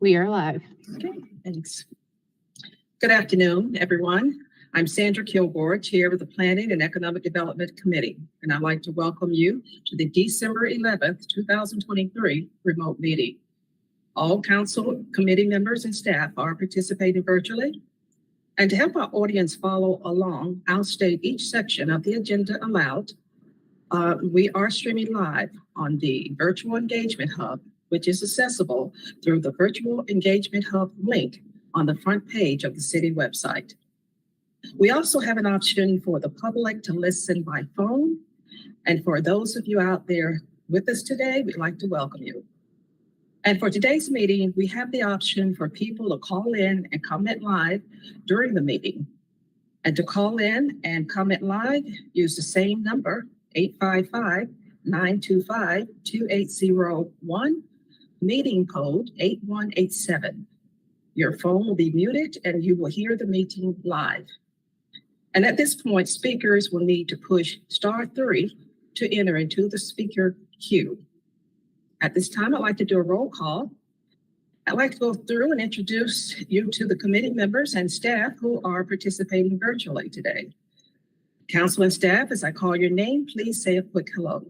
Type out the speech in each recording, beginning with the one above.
We are live. Okay, thanks. Good afternoon, everyone. I'm Sandra Kilgore, Chair of the Planning and Economic Development Committee, and I'd like to welcome you to the December 11th, 2023 remote meeting. All council committee members and staff are participating virtually. And to help our audience follow along, I'll state each section of the agenda aloud. We are streaming live on the Virtual Engagement Hub, which is accessible through the Virtual Engagement Hub link on the front page of the city website. We also have an option for the public to listen by phone. And for those of you out there with us today, we'd like to welcome you. And for today's meeting, we have the option for people to call in and comment live during the meeting. And to call in and comment live, use the same number, 855-925-2801, meeting code 8187. Your phone will be muted and you will hear the meeting live. And at this point, speakers will need to push *3 to enter into the speaker queue. At this time, I'd like to do a roll call. I'd like to go through and introduce you to the committee members and staff who are participating virtually today. Council and staff, as I call your name, please say a quick hello.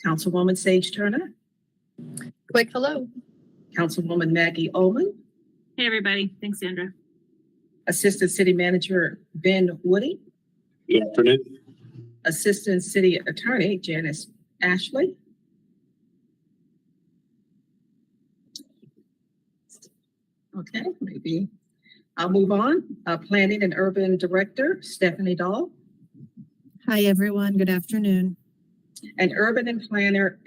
Councilwoman Sage Turner. Quick hello. Councilwoman Maggie Ullman. Hey, everybody. Thanks, Sandra. Assistant City Manager Ben Woody. Good afternoon. Assistant City Attorney Janice Ashley. Okay, maybe I'll move on. Planning and Urban Director Stephanie Dahl. Hi, everyone. Good afternoon. And Urban Planner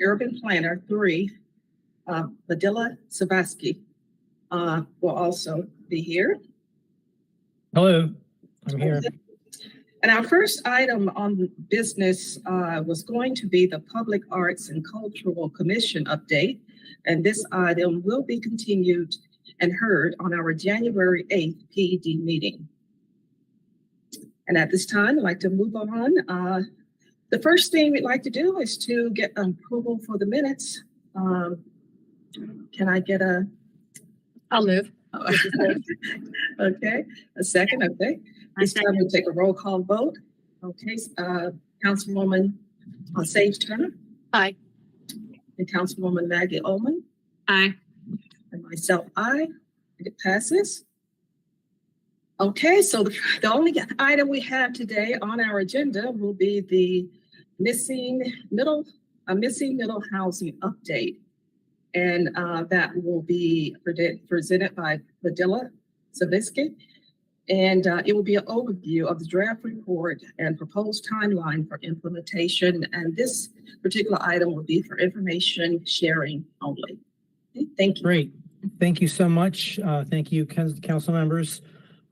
3, Vadila Savasky, will also be here. Hello, I'm here. And our first item on business was going to be the Public Arts and Cultural Commission update. And this item will be continued and heard on our January 8th PED meeting. And at this time, I'd like to move on. The first thing we'd like to do is to get approval for the minutes. Can I get a? I'll move. Okay, a second, okay. This time we'll take a roll call vote. Okay, Councilwoman Sage Turner. Aye. And Councilwoman Maggie Ullman. Aye. And myself, aye. It passes. Okay, so the only item we have today on our agenda will be the missing middle housing update. And that will be presented by Vadila Savasky. And it will be an overview of the draft report and proposed timeline for implementation. And this particular item will be for information sharing only. Okay, thank you. Great. Thank you so much. Thank you, council members.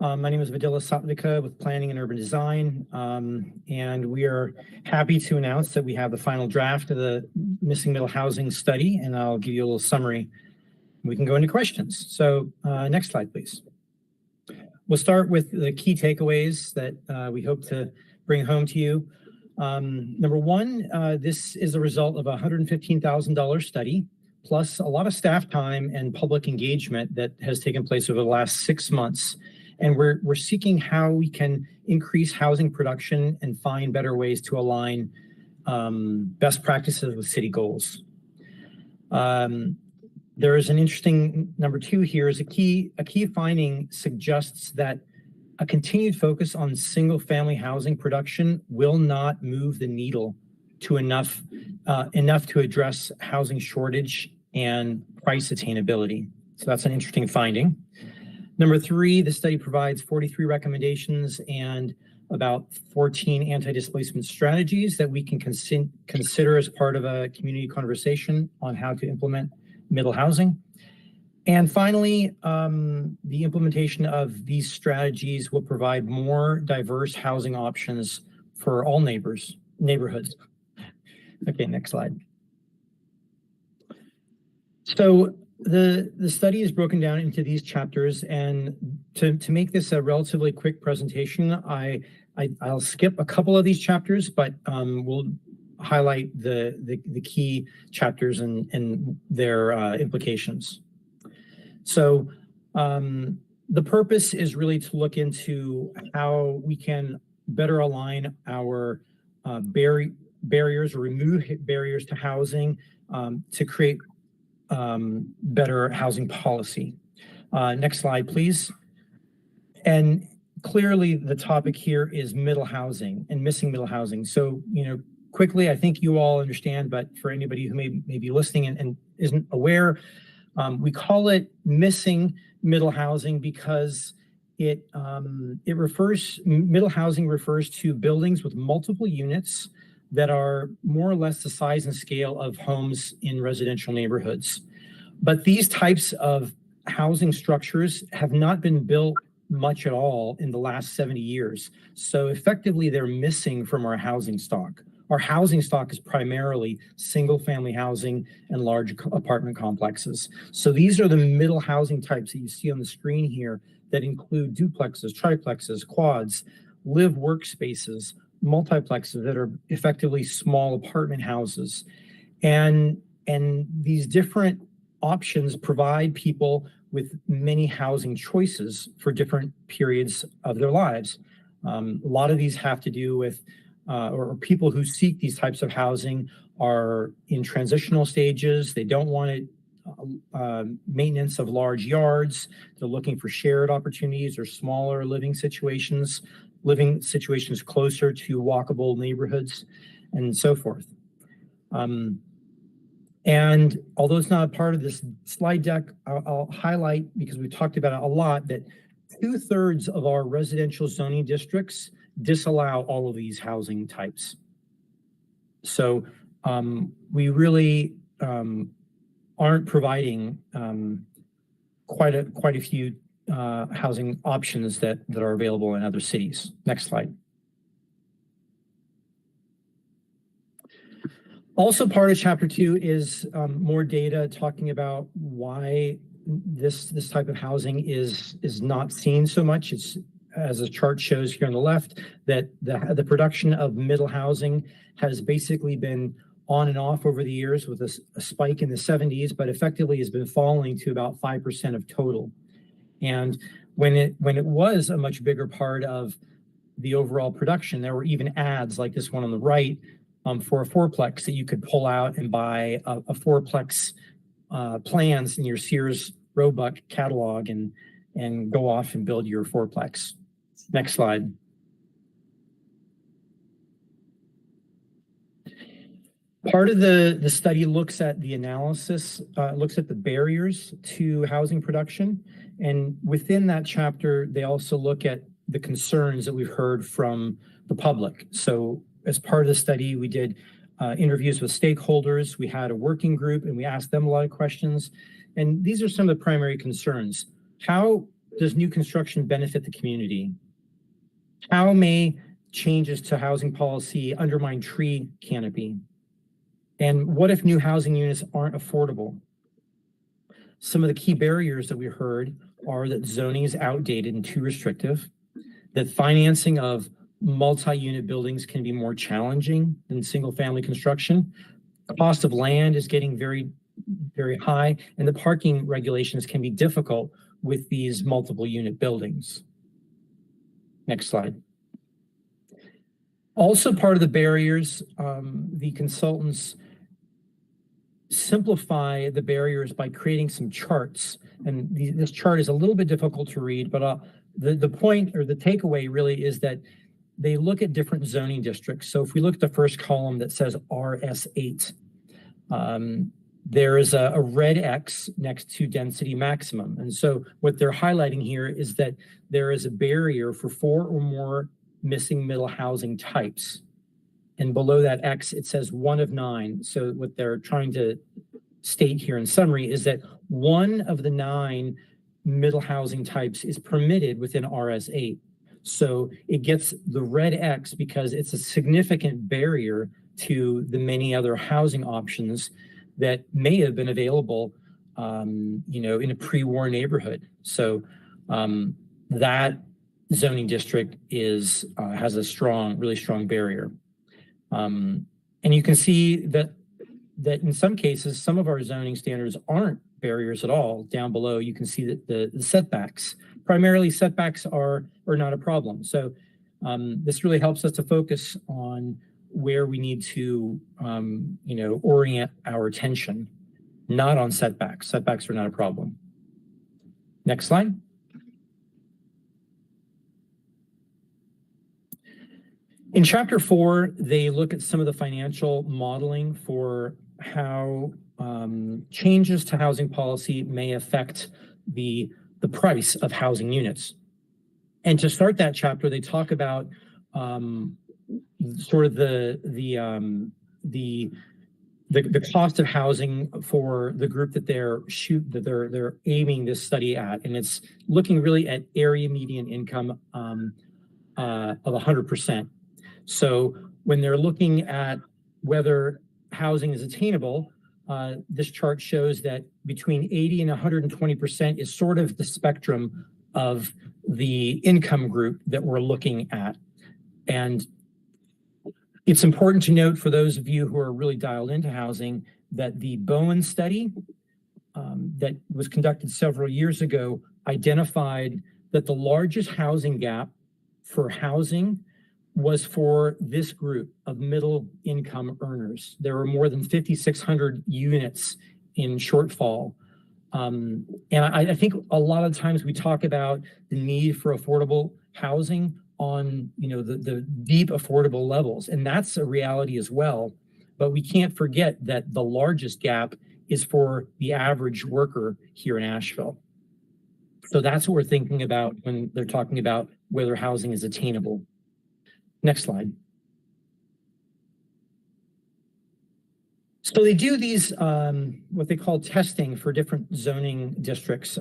My name is Vadila Savasky with Planning and Urban Design. And we are happy to announce that we have the final draft of the missing middle housing study. And I'll give you a little summary. We can go into questions. So next slide, please. We'll start with the key takeaways that we hope to bring home to you. Number one, this is a result of a $115,000 study, plus a lot of staff time and public engagement that has taken place over the last 6 months. And we're seeking how we can increase housing production and find better ways to align best practices with city goals. There is an interesting number two here is a key finding suggests that a continued focus on single family housing production will not move the needle to enough to address housing shortage and price attainability. So that's an interesting finding. Number three, the study provides 43 recommendations and about 14 anti-displacement strategies that we can consider as part of a community conversation on how to implement middle housing. And finally, the implementation of these strategies will provide more diverse housing options for all neighborhoods. Okay, next slide. So the study is broken down into these chapters, and to make this a relatively quick presentation, I'll skip a couple of these chapters, but we'll highlight the key chapters and their implications. So the purpose is really to look into how we can better align our barriers or remove barriers to housing to create better housing policy. Next slide, please. And clearly the topic here is middle housing and missing middle housing. So, quickly, I think you all understand, but for anybody who may be listening and isn't aware, we call it missing middle housing because middle housing refers to buildings with multiple units that are more or less the size and scale of homes in residential neighborhoods. But these types of housing structures have not been built much at all in the last 70 years. So effectively, they're missing from our housing stock. Our housing stock is primarily single family housing and large apartment complexes. So these are the middle housing types that you see on the screen here that include duplexes, triplexes, quads, live workspaces, multiplexes that are effectively small apartment houses. And these different options provide people with many housing choices for different periods of their lives. A lot of these have to do with or people who seek these types of housing are in transitional stages. They don't want it, maintenance of large yards. They're looking for shared opportunities or smaller living situations closer to walkable neighborhoods and so forth. And although it's not a part of this slide deck, I'll highlight, because we've talked about it a lot, that 2/3 of our residential zoning districts disallow all of these housing types. So we really aren't providing quite a few housing options that are available in other cities. Next slide. Also part of chapter 2 is more data talking about why this type of housing is not seen so much. It's, as the chart shows here on the left, that the production of middle housing has basically been on and off over the years, with a spike in the 70s, but effectively has been falling to about 5% of total. And when it was a much bigger part of the overall production, there were even ads like this one on the right for a fourplex that you could pull out and buy a fourplex plans in your Sears Roebuck catalog and go off and build your fourplex. Next slide. Part of the study looks at the analysis, looks at the barriers to housing production. And within that chapter, they also look at the concerns that we've heard from the public. So as part of the study, we did interviews with stakeholders. We had a working group and we asked them a lot of questions. And these are some of the primary concerns. How does new construction benefit the community? How may changes to housing policy undermine tree canopy? And what if new housing units aren't affordable? Some of the key barriers that we heard are that zoning is outdated and too restrictive, that financing of multi-unit buildings can be more challenging than single-family construction. The cost of land is getting very, very high, and the parking regulations can be difficult with these multiple unit buildings. Next slide. Also part of the barriers, the consultants simplify the barriers by creating some charts. And this chart is a little bit difficult to read, but the point or the takeaway really is that they look at different zoning districts. So if we look at the first column that says RS8, there is a red X next to density maximum. And so what they're highlighting here is that there is a barrier for 4 or more missing middle housing types. And below that X, it says 1 of 9. So what they're trying to state here in summary is that 1 of the 9 middle housing types is permitted within RS8. So it gets the red X because it's a significant barrier to the many other housing options that may have been available, in a pre-war neighborhood. So that zoning district has a really strong barrier. And you can see that that in some cases, some of our zoning standards aren't barriers at all. Down below, you can see that the setbacks, primarily setbacks are not a problem. So this really helps us to focus on where we need to, orient our attention, not on setbacks. Setbacks are not a problem. Next slide. In Chapter 4, they look at some of the financial modeling for how changes to housing policy may affect the price of housing units. And to start that chapter, they talk about sort of the cost of housing for the group that they're aiming this study at, and it's looking really at area median income of 100%. So when they're looking at whether housing is attainable, this chart shows that between 80 and 120% is sort of the spectrum of the income group that we're looking at. And it's important to note for those of you who are really dialed into housing that the Bowen study that was conducted several years ago identified that the largest housing gap for housing was for this group of middle income earners. There were more than 5,600 units in shortfall. And I think a lot of times we talk about the need for affordable housing on the deep affordable levels, and that's a reality as well. But we can't forget that the largest gap is for the average worker here in Asheville. So that's what we're thinking about when they're talking about whether housing is attainable. Next slide. So they do these, what they call testing for different zoning districts.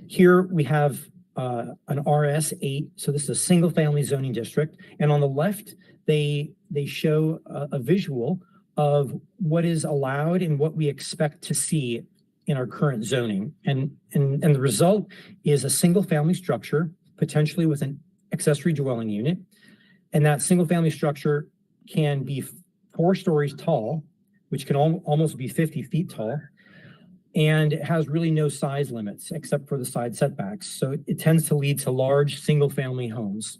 Here we have an RS8, so this is a single family zoning district. And on the left, they show a visual of what is allowed and what we expect to see in our current zoning. And the result is a single family structure, potentially with an accessory dwelling unit. And that single family structure can be 4 stories tall, which can almost be 50 feet tall. And it has really no size limits except for the side setbacks. So it tends to lead to large single family homes,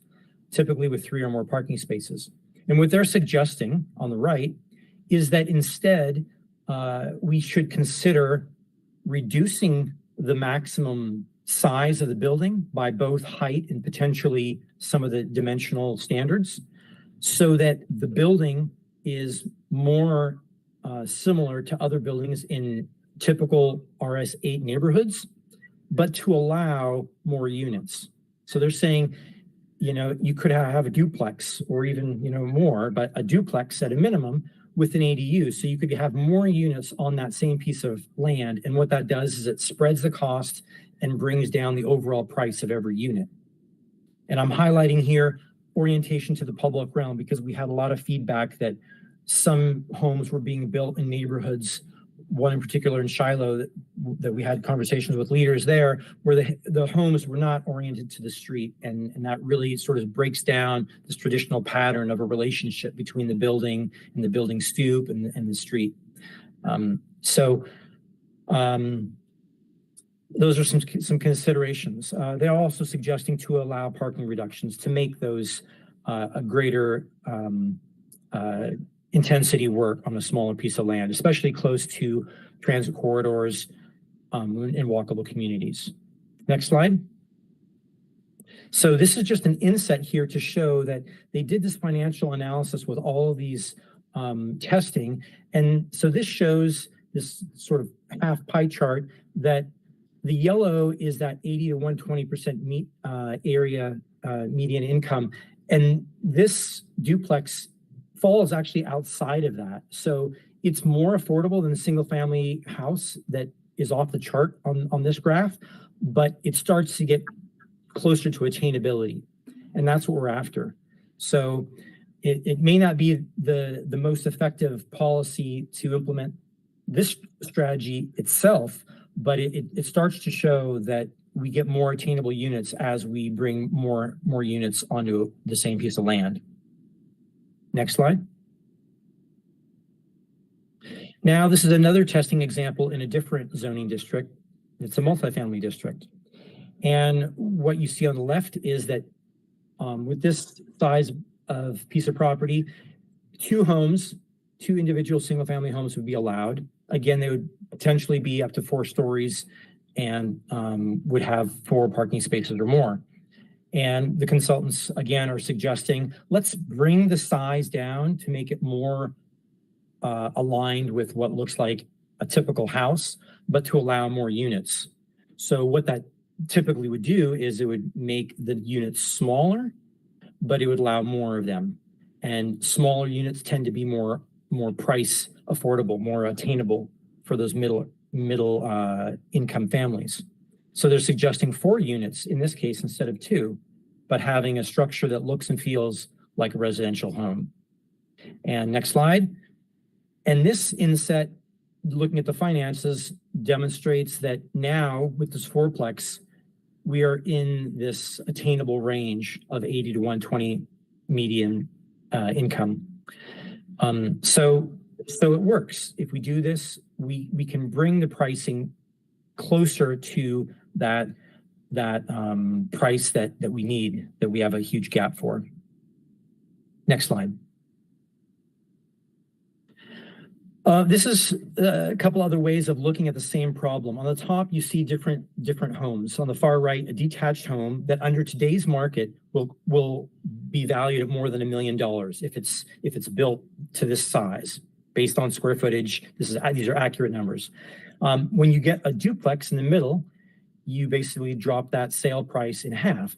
typically with 3 or more parking spaces. And what they're suggesting on the right is that instead we should consider reducing the maximum size of the building by both height and potentially some of the dimensional standards, so that the building is more similar to other buildings in typical RS8 neighborhoods, but to allow more units. So they're saying, you could have a duplex or even, more, but a duplex at a minimum with an ADU. So you could have more units on that same piece of land. And what that does is it spreads the cost and brings down the overall price of every unit. And I'm highlighting here orientation to the public realm because we had a lot of feedback that some homes were being built in neighborhoods, one in particular in Shiloh that we had conversations with leaders there, where the homes were not oriented to the street. And that really sort of breaks down this traditional pattern of a relationship between the building and the building stoop and the street. Those are some considerations. They're also suggesting to allow parking reductions to make those a greater intensity work on a smaller piece of land, especially close to transit corridors and walkable communities. Next slide. So this is just an inset here to show that they did this financial analysis with all of these testing. And so this shows this sort of half pie chart that the yellow is that 80 to 120% area median income. And this duplex falls actually outside of that. So it's more affordable than a single family house that is off the chart on this graph, but it starts to get closer to attainability. And that's what we're after. So it may not be the most effective policy to implement this strategy itself, but it starts to show that we get more attainable units as we bring more units onto the same piece of land. Next slide. Now, this is another testing example in a different zoning district. It's a multifamily district. And what you see on the left is that with this size of piece of property, two individual single-family homes would be allowed. Again, they would potentially be up to 4 stories and would have 4 parking spaces or more. And the consultants, again, are suggesting, let's bring the size down to make it more aligned with what looks like a typical house, but to allow more units. So what that typically would do is it would make the units smaller, but it would allow more of them. And smaller units tend to be more price affordable, more attainable for those middle income families. So they're suggesting 4 units in this case instead of 2, but having a structure that looks and feels like a residential home. And next slide. And this inset, looking at the finances, demonstrates that now with this 4-plex, we are in this attainable range of 80 to 120 median income. So it works. If we do this, we can bring the pricing closer to that price that we need, that we have a huge gap for. Next slide. This is a couple other ways of looking at the same problem. On the top, you see different homes. On the far right, a detached home that under today's market will be valued at more than $1 million if it's built to this size, based on square footage. These are accurate numbers. When you get a duplex in the middle, you basically drop that sale price in half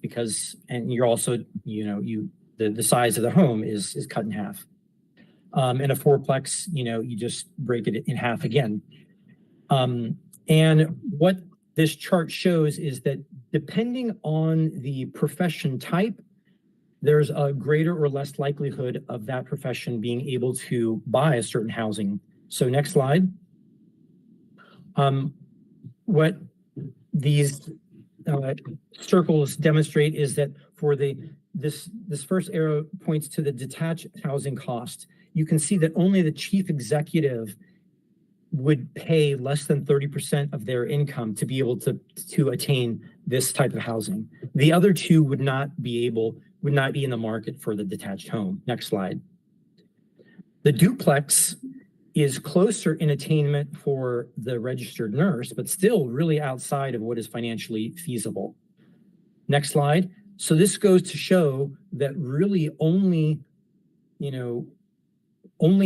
and you're also, the size of the home is cut in half. In a 4-plex, you just break it in half again. And what this chart shows is that depending on the profession type, there's a greater or less likelihood of that profession being able to buy a certain housing. So next slide. What these circles demonstrate is that for this first arrow points to the detached housing cost. You can see that only the chief executive would pay less than 30% of their income to be able to attain this type of housing. The other 2 would not be in the market for the detached home. Next slide. The duplex is closer in attainment for the registered nurse, but still really outside of what is financially feasible. Next slide. So this goes to show that really only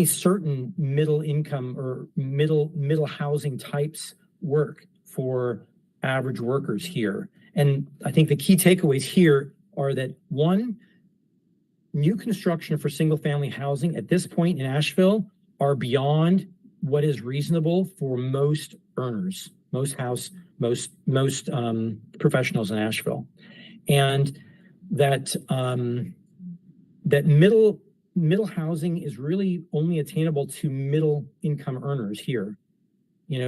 certain middle income or middle housing types work for average workers here. And I think the key takeaways here are that 1, new construction for single family housing at this point in Asheville are beyond what is reasonable for most earners, most professionals in Asheville. And that middle housing is really only attainable to middle income earners here.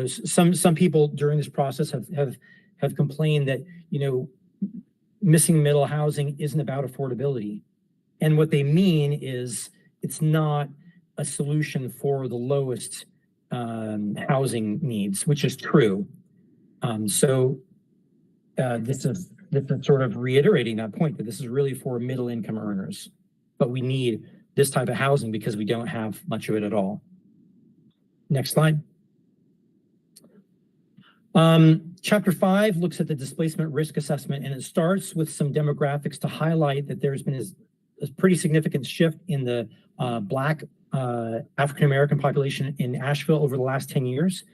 Some people during this process have complained that, missing middle housing isn't about affordability. And what they mean is it's not a solution for the lowest housing needs, which is true. This is sort of reiterating that point, that this is really for middle income earners, but we need this type of housing because we don't have much of it at all. Next slide. Chapter 5 looks at the displacement risk assessment, and it starts with some demographics to highlight that there's been a pretty significant shift in the Black African-American population in Asheville over the last 10 years.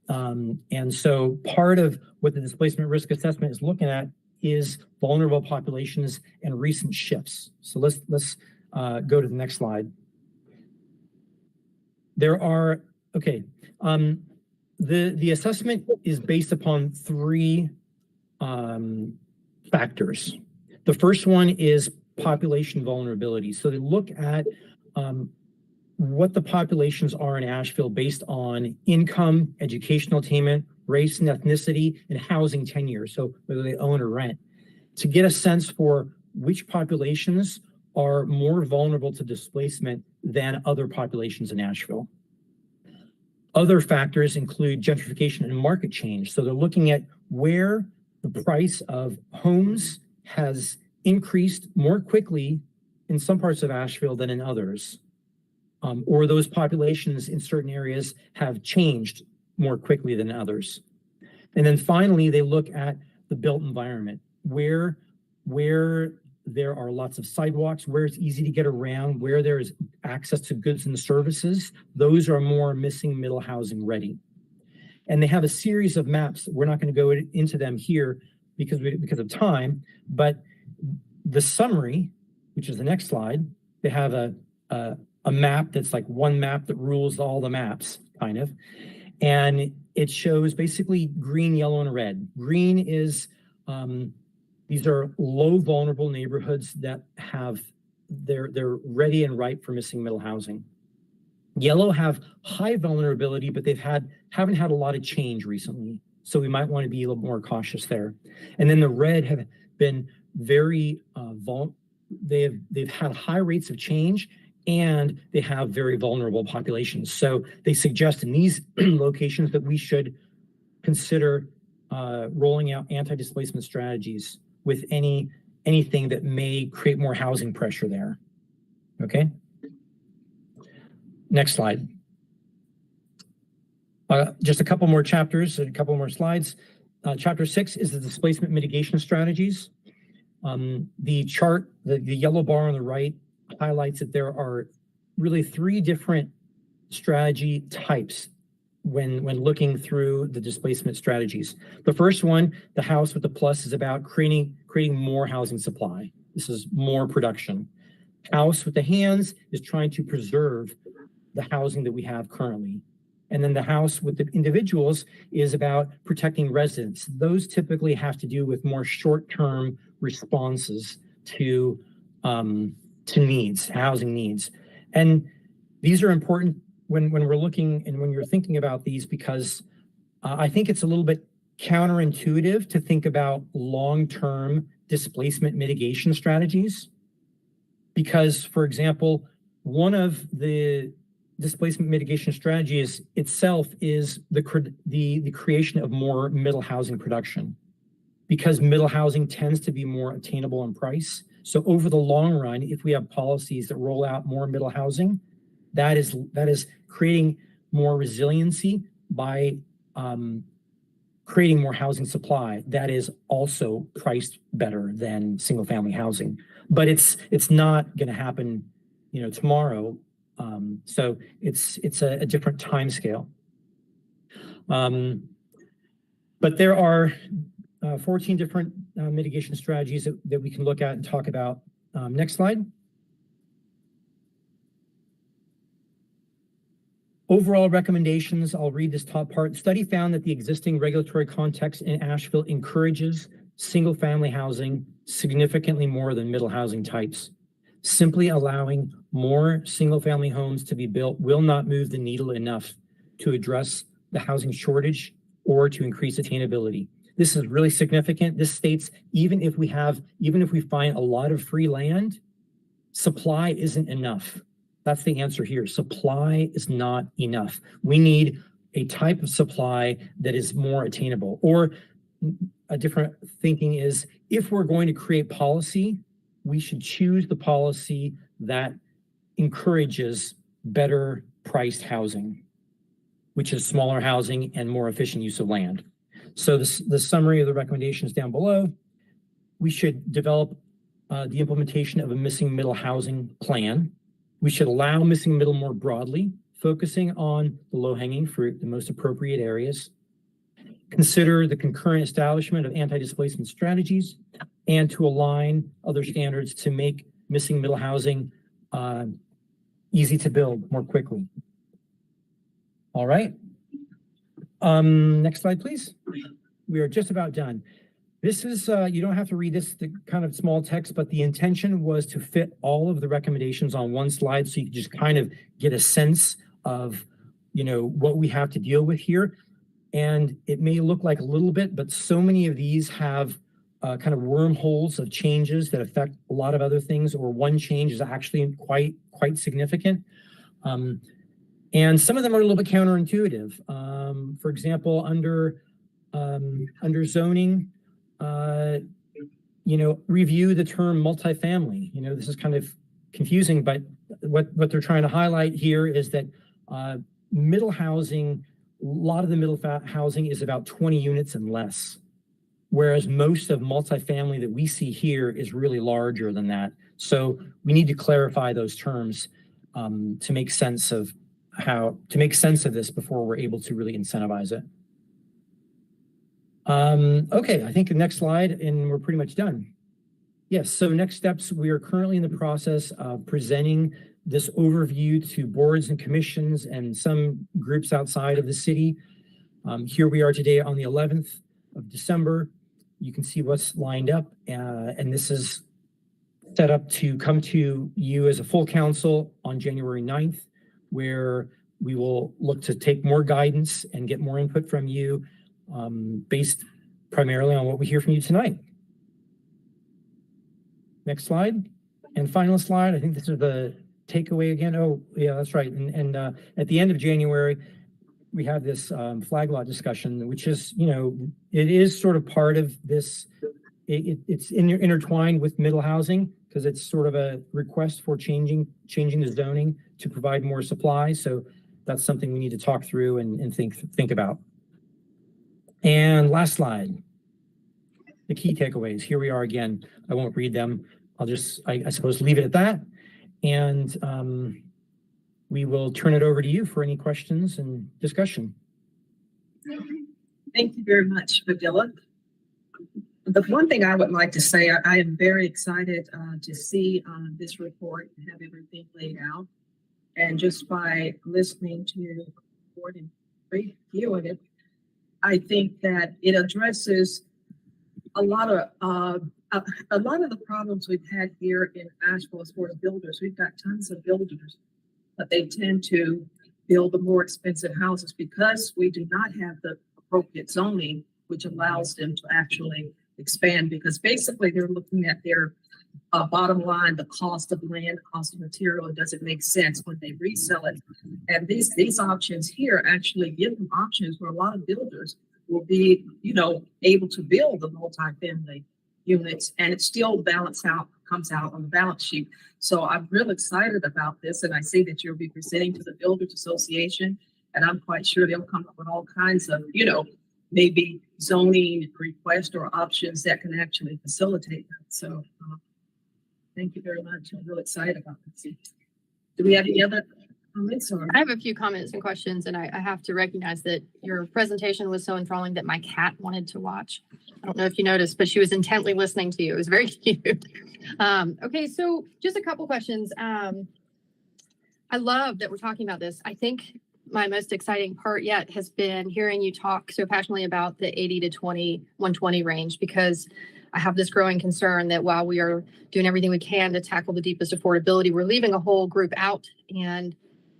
And so part of what the displacement risk assessment is looking at is vulnerable populations and recent shifts. So let's go to the next slide. The assessment is based upon 3 factors. The first one is population vulnerability. So they look at what the populations are in Asheville based on income, educational attainment, race and ethnicity, and housing tenure, so whether they own or rent, to get a sense for which populations are more vulnerable to displacement than other populations in Asheville. Other factors include gentrification and market change. So they're looking at where the price of homes has increased more quickly in some parts of Asheville than in others, or those populations in certain areas have changed more quickly than others. And then finally, they look at the built environment, where there are lots of sidewalks, where it's easy to get around, where there is access to goods and services. Those are more missing middle housing ready. And they have a series of maps. We're not going to go into them here because of time, but the summary, which is the next slide, they have a map that's like one map that rules all the maps, kind of. And it shows basically green, yellow, and red. Green is, these are low vulnerable neighborhoods that they're ready and ripe for missing middle housing. Yellow have high vulnerability, but haven't had a lot of change recently. So we might want to be a little more cautious there. And then the red have been very they've had high rates of change, and they have very vulnerable populations. So they suggest in these locations that we should consider rolling out anti-displacement strategies with anything that may create more housing pressure there. Okay. Next slide. Just a couple more chapters and a couple more slides. Chapter 6 is the displacement mitigation strategies. The chart, the yellow bar on the right, highlights that there are really 3 different strategy types when looking through the displacement strategies. The first one, the house with the plus, is about creating more housing supply. This is more production. House with the hands is trying to preserve the housing that we have currently. And then the house with the individuals is about protecting residents. Those typically have to do with more short-term responses to needs, housing needs. And these are important when we're looking and when you're thinking about these, because I think it's a little bit counterintuitive to think about long-term displacement mitigation strategies. Because, for example, one of the displacement mitigation strategies itself is the creation of more middle housing production, because middle housing tends to be more attainable in price. So over the long run, if we have policies that roll out more middle housing, that is creating more resiliency by creating more housing supply that is also priced better than single family housing. But it's not going to happen, tomorrow. So it's a different time scale. But there are 14 different mitigation strategies that we can look at and talk about. Next slide. Overall recommendations, I'll read this top part. The study found that the existing regulatory context in Asheville encourages single-family housing significantly more than middle housing types. Simply allowing more single-family homes to be built will not move the needle enough to address the housing shortage or to increase attainability. This is really significant. This states even if we find a lot of free land, supply isn't enough. That's the answer here. Supply is not enough. We need a type of supply that is more attainable. Or a different thinking is, if we're going to create policy, we should choose the policy that encourages better priced housing, which is smaller housing and more efficient use of land. So the summary of the recommendations down below: we should develop the implementation of a missing middle housing plan. We should allow missing middle more broadly, focusing on the low-hanging fruit, the most appropriate areas. Consider the concurrent establishment of anti-displacement strategies, and to align other standards to make missing middle housing easy to build more quickly. All right. Next slide, please. We are just about done. This is, you don't have to read this, the kind of small text, but the intention was to fit all of the recommendations on one slide so you can just kind of get a sense of, what we have to deal with here. And it may look like a little bit, but so many of these have kind of wormholes of changes that affect a lot of other things, or one change is actually quite significant. And some of them are a little bit counterintuitive. For example, under zoning, review the term multifamily. This is kind of confusing, but what they're trying to highlight here is that middle housing, a lot of the middle housing is about 20 units and less, whereas most of multifamily that we see here is really larger than that. So we need to clarify those terms to make sense of this before we're able to really incentivize it. Okay, I think the next slide, and we're pretty much done. Yes, so next steps, we are currently in the process of presenting this overview to boards and commissions and some groups outside of the city. Here we are today on the 11th of December. You can see what's lined up, and this is set up to come to you as a full council on January 9th, where we will look to take more guidance and get more input from you based primarily on what we hear from you tonight. Next slide. And final slide, I think this is the takeaway again. Oh, yeah, that's right. And at the end of January, we have this flag lot discussion, which is, it is sort of part of this. It's intertwined with middle housing because it's sort of a request for changing the zoning to provide more supply. So that's something we need to talk through and think about. And last slide, the key takeaways. Here we are again. I won't read them. I'll just, I suppose, leave it at that. And we will turn it over to you for any questions and discussion. Thank you very much, Vidila. The one thing I would like to say, I am very excited to see this report and have everything laid out. And just by listening to the report and reviewing it, I think that it addresses a lot of the problems we've had here in Asheville as far as builders. We've got tons of builders, but they tend to build the more expensive houses because we do not have the appropriate zoning, which allows them to actually expand, because basically they're looking at their bottom line, the cost of land, the cost of material. It doesn't make sense when they resell it. And these options here actually give them options where a lot of builders will be, able to build the multifamily units, and it still comes out on the balance sheet. So I'm real excited about this, and I see that you'll be presenting to the Builders Association, and I'm quite sure they'll come up with all kinds of, maybe zoning requests or options that can actually facilitate that. So thank you very much. I'm real excited about this. Do we have any other comments? I have a few comments and questions, and I have to recognize that your presentation was so enthralling that my cat wanted to watch. I don't know if you noticed, but she was intently listening to you. It was very cute. Okay, so just a couple questions. I love that we're talking about this. I think my most exciting part yet has been hearing you talk so passionately about the 80 to 120 range, because I have this growing concern that while we are doing everything we can to tackle the deepest affordability, we're leaving a whole group out, and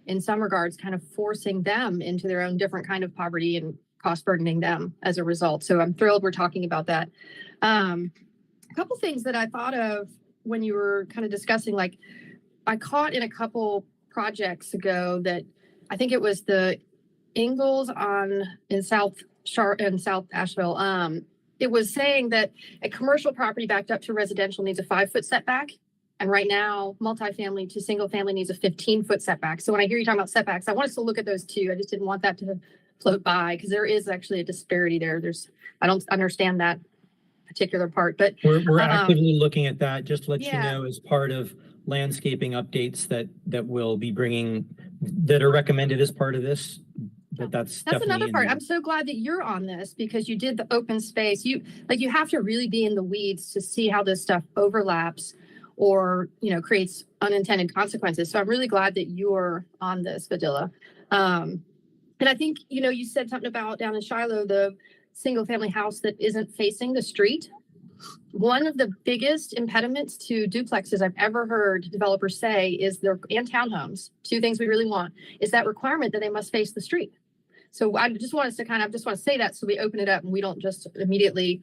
in some regards kind of forcing them into their own different kind of poverty and cost burdening them as a result. So I'm thrilled we're talking about that. A couple things that I thought of when you were kind of discussing, like I caught in a couple projects ago that I think it was the Ingalls in South Asheville. It was saying that a commercial property backed up to residential needs a 5-foot setback. And right now, multifamily to single family needs a 15-foot setback. So when I hear you talking about setbacks, I want us to look at those too. I just didn't want that to float by, because there is actually a disparity there. I don't understand that particular part, but we're actively looking at that, just to let you know, as part of landscaping updates that will be bringing, that are recommended as part of this. But that's another part. I'm so glad that you're on this, because you did the open space. You have to really be in the weeds to see how this stuff overlaps or creates unintended consequences. So I'm really glad that you're on this, Vidila. And I think you said something about down in Shiloh, the single family house that isn't facing the street. One of the biggest impediments to duplexes I've ever heard developers say is and townhomes, two things we really want, is that requirement that they must face the street. So I just want us to just want to say that, so we open it up and we don't just immediately,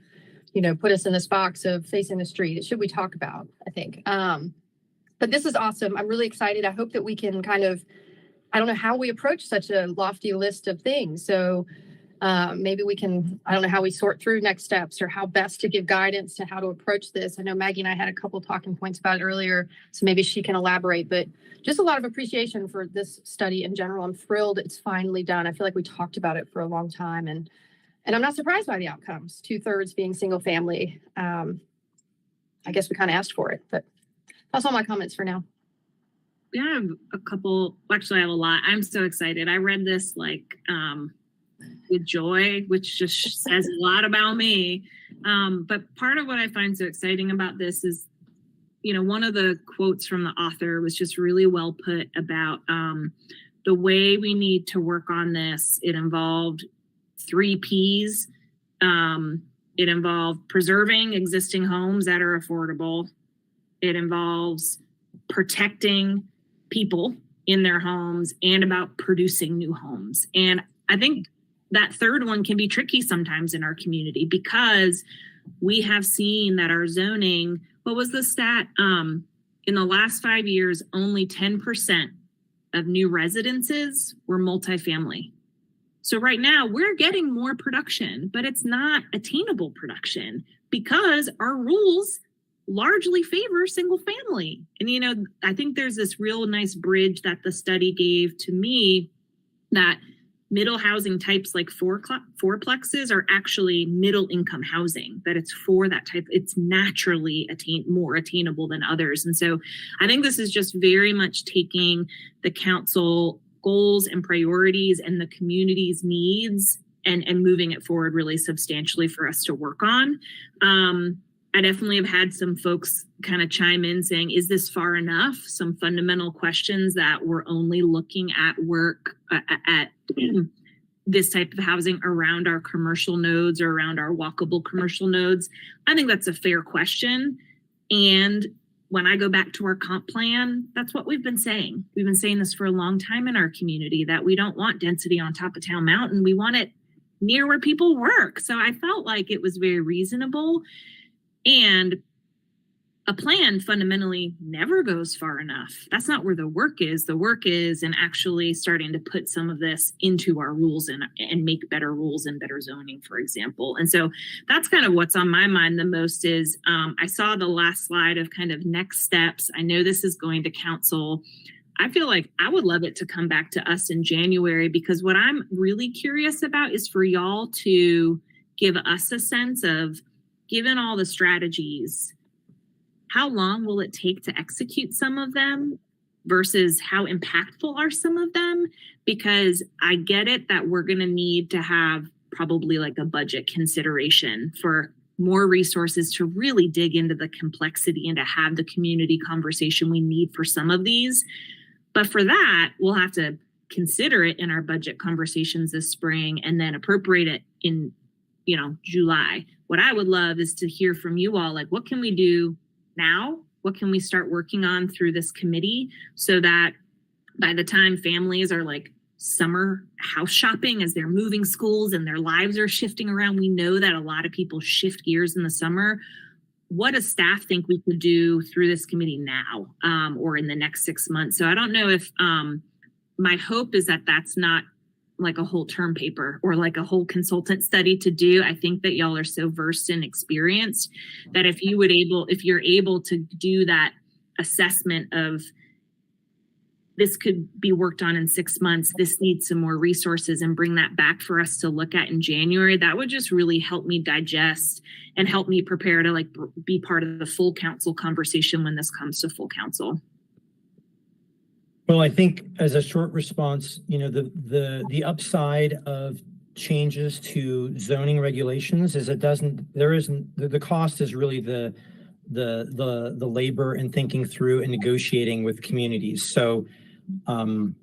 put us in this box of facing the street. It should we talk about, I think. But this is awesome. I'm really excited. I hope that we can kind of I don't know how we approach such a lofty list of things. So maybe we can, I don't know how we sort through next steps or how best to give guidance to how to approach this. I know Maggie and I had a couple talking points about it earlier, so maybe she can elaborate, but just a lot of appreciation for this study in general. I'm thrilled it's finally done. I feel like we talked about it for a long time, and I'm not surprised by the outcomes, 2/3 being single family. I guess we kind of asked for it, but that's all my comments for now. Yeah, I have a couple, actually I have a lot. I'm so excited. I read this with joy, which just says a lot about me. But part of what I find so exciting about this is, one of the quotes from the author was just really well put about the way we need to work on this. It involved 3 Ps. It involved preserving existing homes that are affordable. It involves protecting people in their homes and about producing new homes. And I think that third one can be tricky sometimes in our community because we have seen that our zoning, what was the stat? In the last 5 years, only 10% of new residences were multifamily. So right now we're getting more production, but it's not attainable production because our rules largely favor single family. And, I think there's this real nice bridge that the study gave to me that middle housing types like fourplexes are actually middle income housing, that it's for that type, it's naturally more attainable than others. And so I think this is just very much taking the council goals and priorities and the community's needs and moving it forward really substantially for us to work on. I definitely have had some folks kind of chime in saying, is this far enough? Some fundamental questions that we're only looking at work at this type of housing around our commercial nodes or around our walkable commercial nodes. I think that's a fair question. And when I go back to our comp plan, that's what we've been saying. We've been saying this for a long time in our community, that we don't want density on top of town mountain. We want it near where people work. So I felt like it was very reasonable. And a plan fundamentally never goes far enough. That's not where the work is. The work is in actually starting to put some of this into our rules and make better rules and better zoning, for example. And so that's kind of what's on my mind the most is I saw the last slide of kind of next steps. I know this is going to council. I feel like I would love it to come back to us in January, because what I'm really curious about is for y'all to give us a sense of, given all the strategies, how long will it take to execute some of them versus how impactful are some of them? Because I get it that we're going to need to have probably like a budget consideration for more resources to really dig into the complexity and to have the community conversation we need for some of these. But for that, we'll have to consider it in our budget conversations this spring and then appropriate it in, July. What I would love is to hear from you all, like, what can we do now? What can we start working on through this committee so that by the time families are like summer house shopping as they're moving schools and their lives are shifting around, we know that a lot of people shift gears in the summer. What does staff think we could do through this committee now or in the next 6 months? So I don't know if my hope is that that's not like a whole term paper or like a whole consultant study to do. I think that y'all are so versed and experienced that if you're able to do that assessment of this could be worked on in 6 months, this needs some more resources, and bring that back for us to look at in January, that would just really help me digest and help me prepare to like be part of the full council conversation when this comes to full council. Well, I think as a short response, the upside of changes to zoning regulations is the cost is really the labor and thinking through and negotiating with communities. So on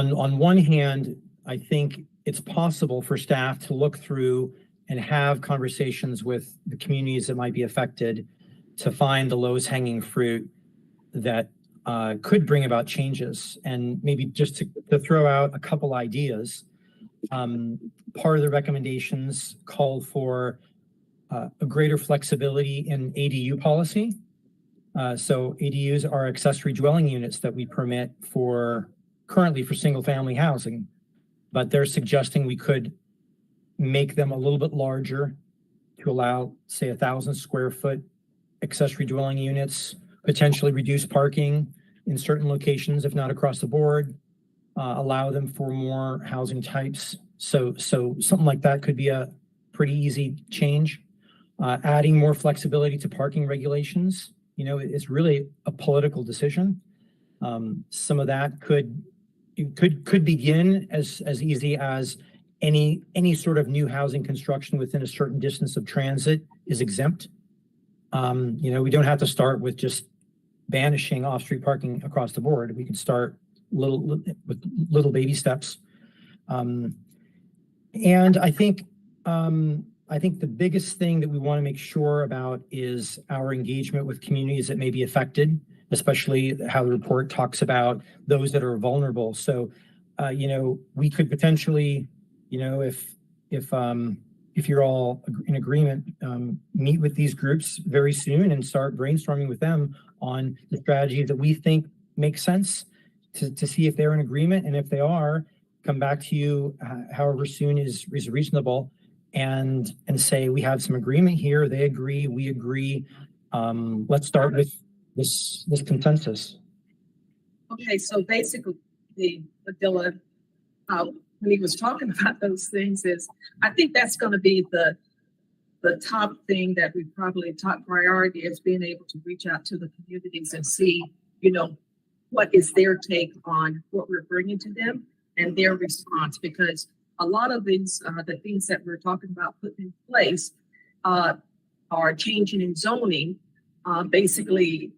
one hand, I think it's possible for staff to look through and have conversations with the communities that might be affected to find the lowest hanging fruit that could bring about changes. And maybe just to throw out a couple ideas, part of the recommendations call for a greater flexibility in ADU policy. So ADUs are accessory dwelling units that we permit for currently for single family housing, but they're suggesting we could make them a little bit larger to allow, say, 1,000 square foot accessory dwelling units, potentially reduce parking in certain locations, if not across the board, allow them for more housing types. So something like that could be a pretty easy change. Adding more flexibility to parking regulations, it's really a political decision. Some of that could begin as easy as any sort of new housing construction within a certain distance of transit is exempt. We don't have to start with just banishing off-street parking across the board. We can start with little baby steps. And I think the biggest thing that we want to make sure about is our engagement with communities that may be affected, especially how the report talks about those that are vulnerable. So, we could potentially, if you're all in agreement, meet with these groups very soon and start brainstorming with them on the strategy that we think makes sense to see if they're in agreement. And if they are, come back to you however soon is reasonable and say, we have some agreement here. They agree, we agree. Let's start with this consensus. Okay, so basically, Adela, when he was talking about those things, I think that's going to be the top thing that we probably top priority is being able to reach out to the communities and see, what is their take on what we're bringing to them and their response, because a lot of these, the things that we're talking about putting in place are changing in zoning. Basically,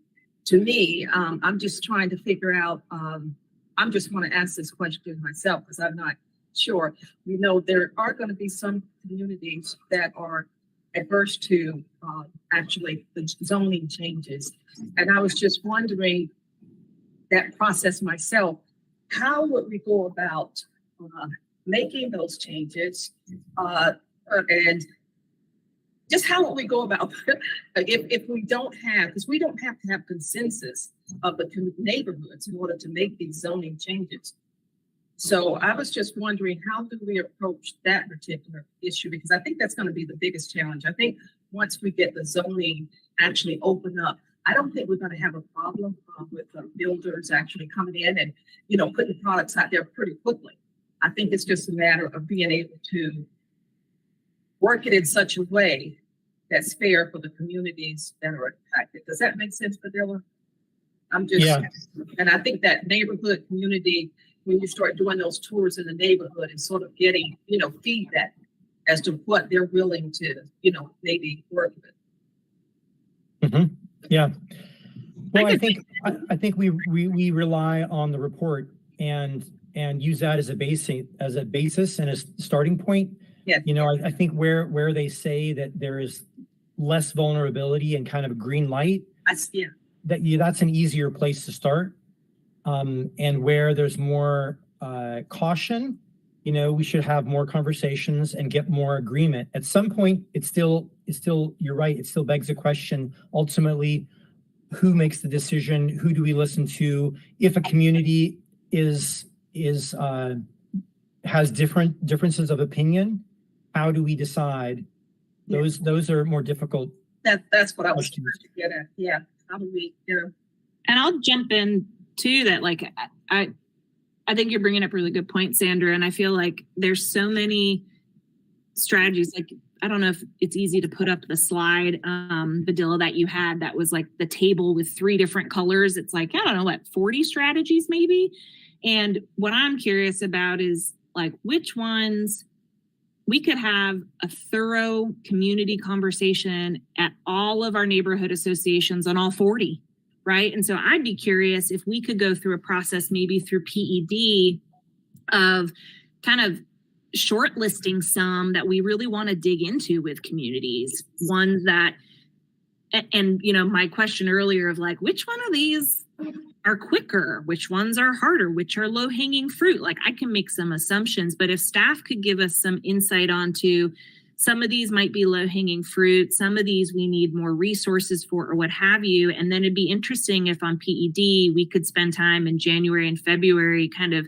to me, I'm just trying to figure out, I'm just want to ask this question myself because I'm not sure. There are going to be some communities that are adverse to actually the zoning changes. And I was just wondering that process myself, how would we go about making those changes? And just how would we go about if we don't have, because we don't have to have consensus of the neighborhoods in order to make these zoning changes. So I was just wondering, how do we approach that particular issue? Because I think that's going to be the biggest challenge. I think once we get the zoning actually open up, I don't think we're going to have a problem with builders actually coming in and, putting products out there pretty quickly. I think it's just a matter of being able to work it in such a way that's fair for the communities that are impacted. Does that make sense, Padilla? And I think that neighborhood community, when you start doing those tours in the neighborhood and sort of getting, feedback as to what they're willing to, maybe work with. Mm-hmm. Yeah. Well, I think we rely on the report and use that as a basis and a starting point. Yeah. I think where they say that there is less vulnerability and kind of a green light, that's an easier place to start. And where there's more caution, we should have more conversations and get more agreement. At some point, it's still, you're right, it still begs the question, ultimately, who makes the decision? Who do we listen to? If a community has differences of opinion, how do we decide? Those are more difficult. That's what I was trying to get at. Yeah. How do we, And I'll jump in too that I think you're bringing up a really good point, Sandra. And I feel like there's so many strategies. Like, I don't know if it's easy to put up the slide, Badilla, that you had that was like the table with 3 different colors. It's like, I don't know, 40 strategies maybe. And what I'm curious about is which ones we could have a thorough community conversation at all of our neighborhood associations on all 40. Right. And so I'd be curious if we could go through a process, maybe through PED, of kind of shortlisting some that we really want to dig into with communities, ones that, and, my question earlier of which one of these are quicker, which ones are harder, which are low hanging fruit. I can make some assumptions, but if staff could give us some insight onto some of these might be low hanging fruit. Some of these we need more resources for or what have you. And then it'd be interesting if on PED, we could spend time in January and February kind of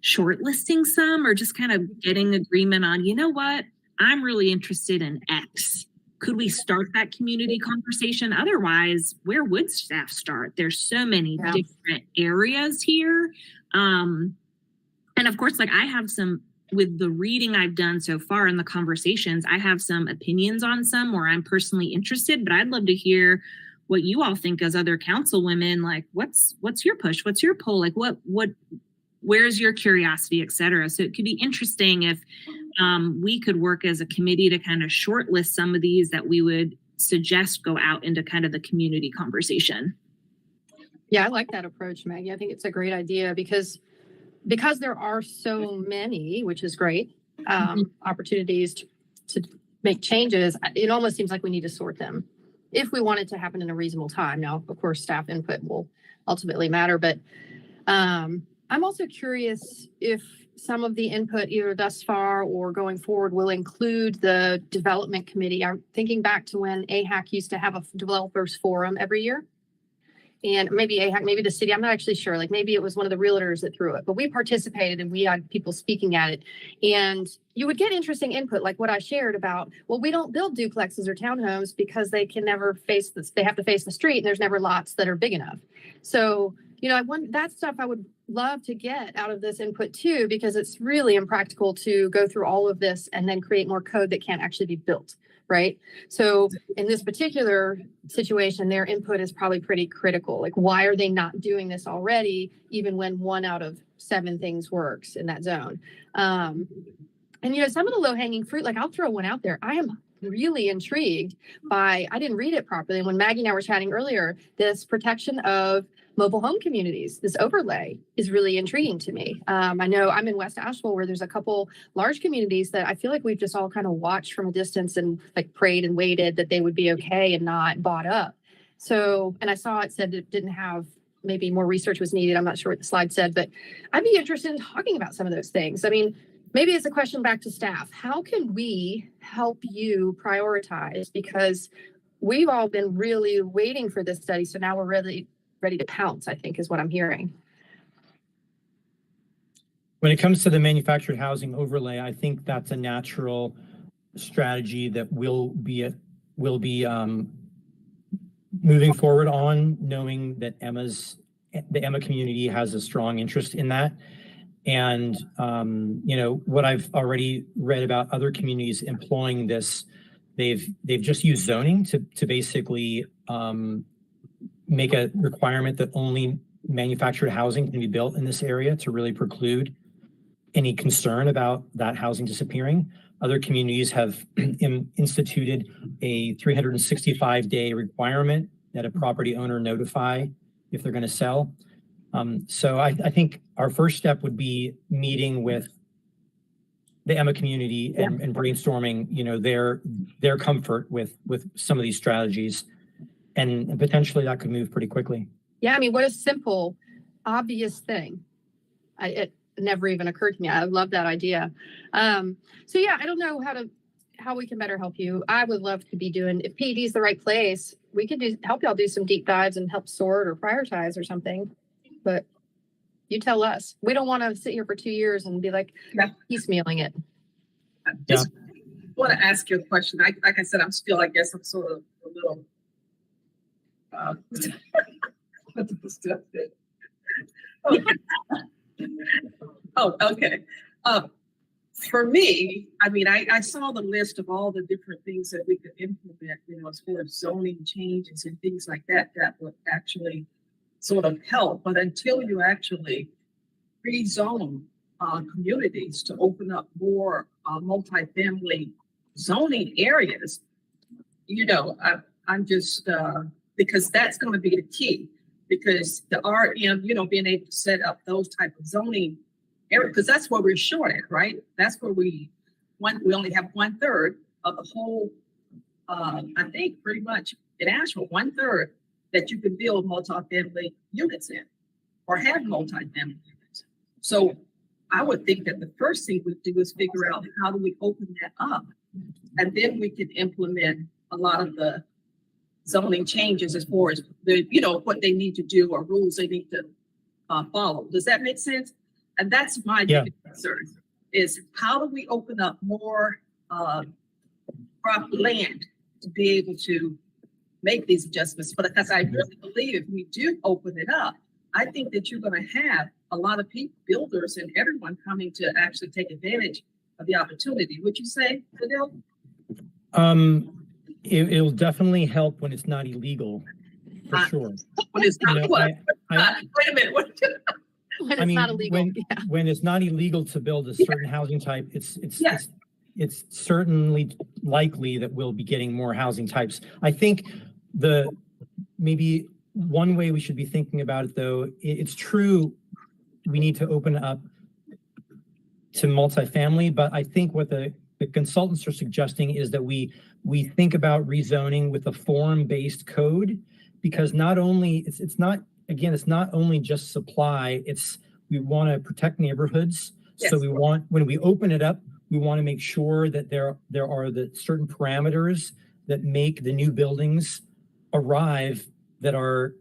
shortlisting some or just kind of getting agreement on, you know what, I'm really interested in X. Could we start that community conversation? Otherwise, where would staff start? There's so many different areas here. And of course, like I have some, with the reading I've done so far in the conversations, I have some opinions on some where I'm personally interested, but I'd love to hear what you all think as other councilwomen, like what's your push? What's your pull? Like where's your curiosity, et cetera. So it could be interesting if we could work as a committee to kind of shortlist some of these that we would suggest go out into kind of the community conversation. Yeah, I like that approach, Maggie. I think it's a great idea because there are so many, which is great, opportunities to make changes. It almost seems like we need to sort them if we want it to happen in a reasonable time. Now, of course, staff input will ultimately matter, but I'm also curious if some of the input either thus far or going forward will include the development committee. I'm thinking back to when AHAC used to have a developers forum every year. And maybe AHAC, maybe the city, I'm not actually sure. Like maybe it was one of the realtors that threw it, but we participated and we had people speaking at it. And you would get interesting input, like what I shared about, well, we don't build duplexes or townhomes because they can never face this. They have to face the street and there's never lots that are big enough. So, you know, that stuff I would love to get out of this input too, because it's really impractical to go through all of this and then create more code that can't actually be built. Right. So in this particular situation, their input is probably pretty critical. Like, why are they not doing this already, even when 1 out of 7 things works in that zone? And, you know, some of the low hanging fruit, like I'll throw one out there. I am really intrigued by, I didn't read it properly. When Maggie and I were chatting earlier, this protection of mobile home communities, this overlay is really intriguing to me. I know I'm in West Asheville where there's a couple large communities that I feel like we've just all kind of watched from a distance and like prayed and waited that they would be okay and not bought up. So, and I saw it said it didn't have, maybe more research was needed. I'm not sure what the slide said, but I'd be interested in talking about some of those things. I mean, maybe it's a question back to staff. How can we help you prioritize? Because we've all been really waiting for this study. So now we're really ready to pounce, I think is what I'm hearing. When it comes to the manufactured housing overlay, I think that's a natural strategy that will be moving forward on, knowing that the Emma community has a strong interest in that. And, you know, what I've already read about other communities employing this, they've just used zoning to basically make a requirement that only manufactured housing can be built in this area to really preclude any concern about that housing disappearing. Other communities have instituted a 365-day requirement that a property owner notify if they're going to sell. So I think our first step would be meeting with the Emma community and brainstorming, you know, their comfort with some of these strategies, and potentially that could move pretty quickly. Yeah, I mean, what a simple, obvious thing. It never even occurred to me. I love that idea. So yeah, I don't know how we can better help you. I would love to be doing, if PED is the right place, we could help y'all do some deep dives and help sort or prioritize or something. But you tell us. We don't want to sit here for 2 years and be like piecemealing it. I just want to ask you a question. Like I said, I guess I'm sort of a little okay. For me, I mean, I saw the list of all the different things that we could implement, you know, as far as zoning changes and things like that would actually sort of help. But until you actually rezone communities to open up more multifamily zoning areas, you know, I'm just because that's going to be the key, because the RM, you know, being able to set up those type of zoning areas, because that's where we're short at, right? That's where we only have 1/3 of the whole, I think pretty much in Asheville, 1/3 that you can build multifamily units in or have multifamily units. So I would think that the first thing we do is figure out how do we open that up And then we can implement a lot of the zoning changes as far as the, what they need to do or rules they need to follow. Does that make sense? And that's my Yeah. biggest concern is how do we open up more crop land to be able to make these adjustments? But because I really believe if we do open it up, I think that you're going to have a lot of people, builders and everyone coming to actually take advantage of the opportunity. Would you say, Fidel? It'll definitely help when it's not illegal, for sure. When it's not, You know, what? I- Wait a minute. What? When I it's mean, not illegal. Yeah. when it's not illegal to build a certain housing type, Yeah. it's certainly likely that we'll be getting more housing types. I think maybe one way we should be thinking about it, though, it's true we need to open up to multifamily, but I think what the consultants are suggesting is that we think about rezoning with a form-based code, because not only it's not only just supply, we want to protect neighborhoods. Yes. So when we open it up, we want to make sure that there are the certain parameters that make the new buildings arrive that are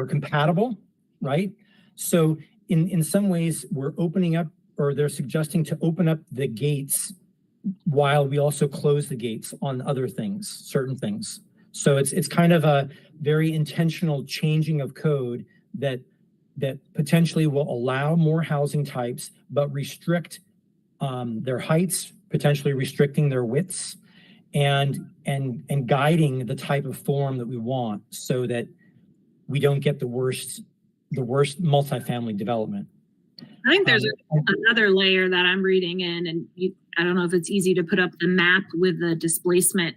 compatible, right? So in some ways we're opening up, or they're suggesting to open up the gates while we also close the gates on other things, certain things. So it's kind of a very intentional changing of code that potentially will allow more housing types, but restrict their heights, potentially restricting their widths, and guiding the type of form that we want, so that we don't get the worst multifamily development. I think there's another layer that I'm reading in, and I don't know if it's easy to put up the map with the displacement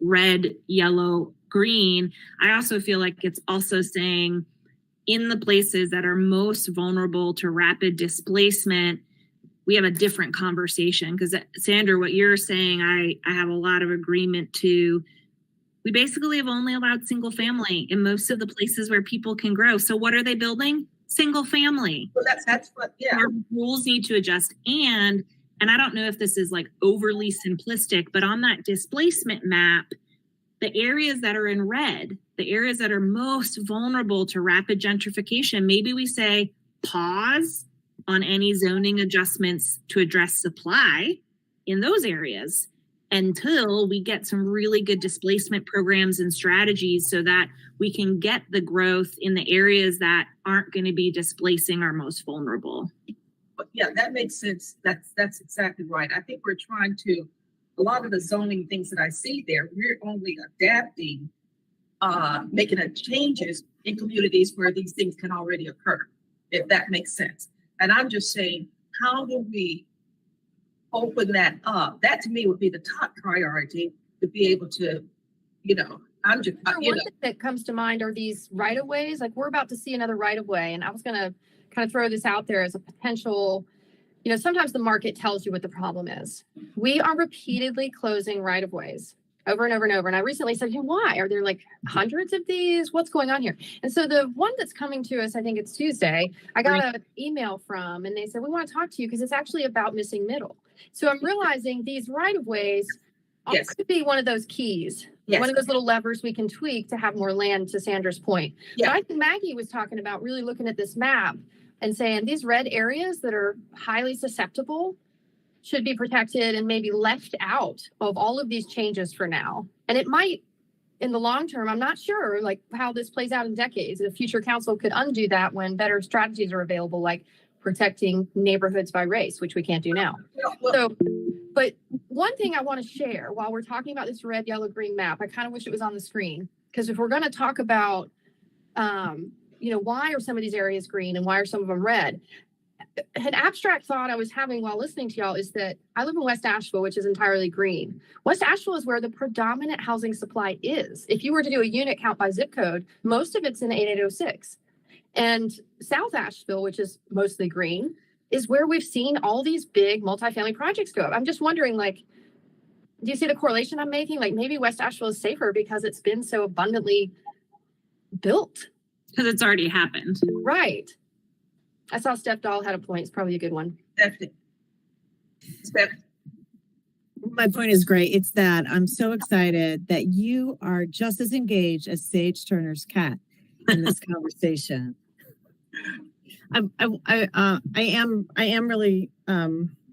red, yellow, green. I also feel like it's also saying in the places that are most vulnerable to rapid displacement, we have a different conversation. Because Sandra, what you're saying, I have a lot of agreement to. We basically have only allowed single family in most of the places where people can grow. So what are they building? Single family. Well, that's what, yeah. Our rules need to adjust. And I don't know if this is like overly simplistic, but on that displacement map, the areas that are in red, the areas that are most vulnerable to rapid gentrification, maybe we say pause on any zoning adjustments to address supply in those areas until we get some really good displacement programs and strategies so that we can get the growth in the areas that aren't going to be displacing our most vulnerable. But yeah, that makes sense. That's exactly right. I think we're trying to, a lot of the zoning things that I see there, we're only adapting, making changes in communities where these things can already occur, if that makes sense. And I'm just saying, how do we open that up? That to me would be the top priority, to be able to, I'm just, One thing that comes to mind are these right-of-ways. Like, we're about to see another right-of-way, and I was going to kind of throw this out there as a potential, sometimes the market tells you what the problem is. We are repeatedly closing right-of-ways over and over and over. And I recently said, why? Are there like hundreds of these? What's going on here? And so the one that's coming to us, I think it's Tuesday, I got an email from, and they said, we want to talk to you because it's actually about missing middle. So I'm realizing these right-of-ways could be one of those keys. Yes. One of those little levers we can tweak to have more land, to Sandra's point. Yeah. But I think Maggie was talking about really looking at this map and saying these red areas that are highly susceptible should be protected and maybe left out of all of these changes for now. And it might, in the long term, I'm not sure like how this plays out in decades. The future council could undo that when better strategies are available, like protecting neighborhoods by race, which we can't do now. So, but one thing I want to share while we're talking about this red, yellow, green map, I kind of wish it was on the screen, because if we're going to talk about, why are some of these areas green and why are some of them red? An abstract thought I was having while listening to y'all is that I live in West Asheville, which is entirely green. West Asheville is where the predominant housing supply is. If you were to do a unit count by zip code, most of it's in 8806. And South Asheville, which is mostly green, is where we've seen all these big multifamily projects go up. I'm just wondering, do you see the correlation I'm making? Like, maybe West Asheville is safer because it's been so abundantly built. Because it's already happened. Right. I saw Steph Dahl had a point. It's probably a good one. Definitely. Steph. My point is great. It's that I'm so excited that you are just as engaged as Sage Turner's cat in this conversation. I am really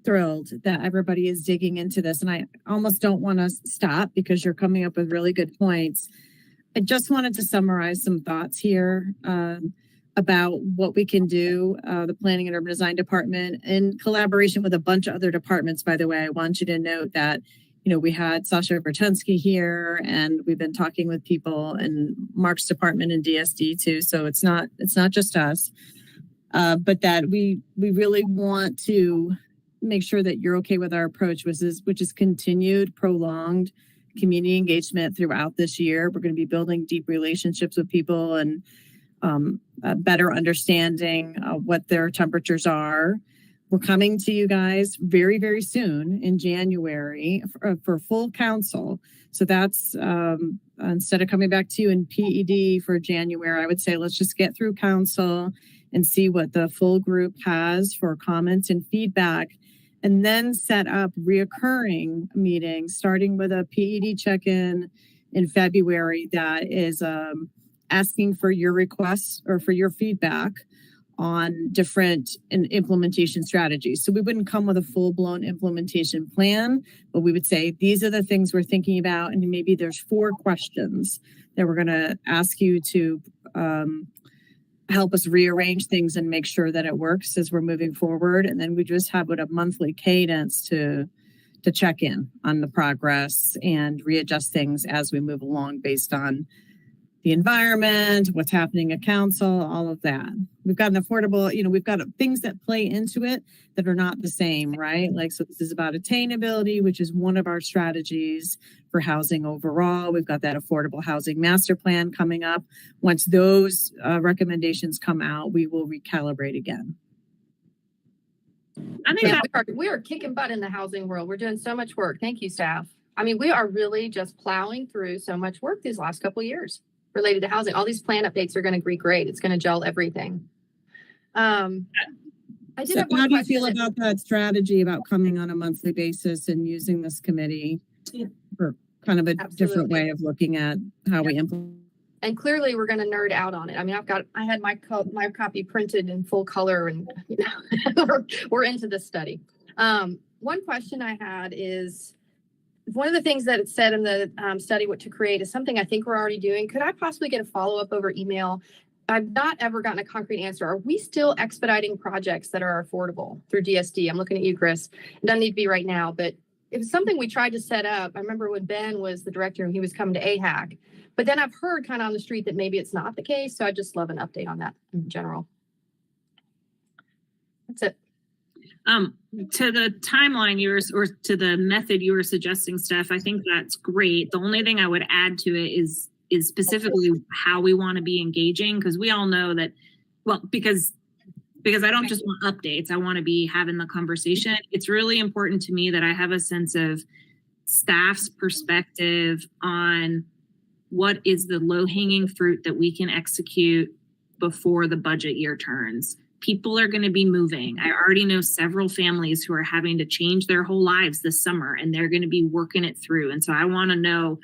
thrilled that everybody is digging into this, and I almost don't want to stop because you're coming up with really good points. I just wanted to summarize some thoughts here about what we can do. The Planning and Urban Design Department, in collaboration with a bunch of other departments, by the way, I want you to note that, you know, we had Sasha Bertensky here, and we've been talking with people in Mark's department and DSD too. So it's not just us, but that we really want to make sure that you're okay with our approach, which is continued, prolonged community engagement throughout this year. We're going to be building deep relationships with people and a better understanding of what their temperatures are. We're coming to you guys very, very soon in January for full council. So that's instead of coming back to you in PED for January, I would say let's just get through council and see what the full group has for comments and feedback, and then set up reoccurring meetings, starting with a PED check-in in February that is asking for your requests or for your feedback on different implementation strategies. So we wouldn't come with a full-blown implementation plan, but we would say, these are the things we're thinking about, and maybe there's 4 questions that we're going to ask you to help us rearrange things and make sure that it works as we're moving forward. And then we just have a monthly cadence to check in on the progress and readjust things as we move along based on the environment, what's happening at council, all of that. We've got an affordable, we've got things that play into it that are not the same, right? Like, so this is about attainability, which is one of our strategies for housing overall. We've got that affordable housing master plan coming up. Once those recommendations come out, we will recalibrate again. I think Yeah, we are kicking butt in the housing world. We're doing so much work. Thank you, staff. I mean, we are really just plowing through so much work these last couple of years related to housing. All these plan updates are going to be great. It's going to gel everything. I did have one how do you question. feel about that strategy about coming on a monthly basis and using this committee for kind of a different way of looking at how we implement? And clearly we're going to nerd out on it. I mean, I had my copy printed in full color, and we're into this study. One question I had is, one of the things that it said in the study, what to create, is something I think we're already doing. Could I possibly get a follow-up over email? I've not ever gotten a concrete answer. Are we still expediting projects that are affordable through DSD? I'm looking at you, Chris. It doesn't need to be right now, but it was something we tried to set up. I remember when Ben was the director and he was coming to AHAC. But then I've heard kind of on the street that maybe it's not the case. So I just love an update on that in general. That's it. To the timeline or to the method you were suggesting, Steph, I think that's great. The only thing I would add to it is specifically how we want to be engaging, because we all know that, well, because I don't just want updates, I want to be having the conversation. It's really important to me that I have a sense of staff's perspective on what is the low-hanging fruit that we can execute before the budget year turns. People are going to be moving. I already know several families who are having to change their whole lives this summer, and they're going to be working it through. And so I want to know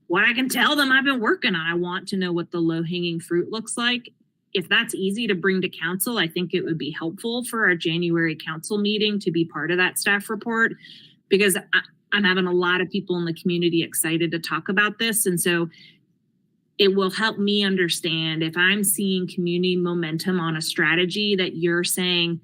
what I can tell them I've been working on. I want to know what the low-hanging fruit looks like. If that's easy to bring to council, I think it would be helpful for our January council meeting to be part of that staff report, because I'm having a lot of people in the community excited to talk about this. And so it will help me understand if I'm seeing community momentum on a strategy that you're saying,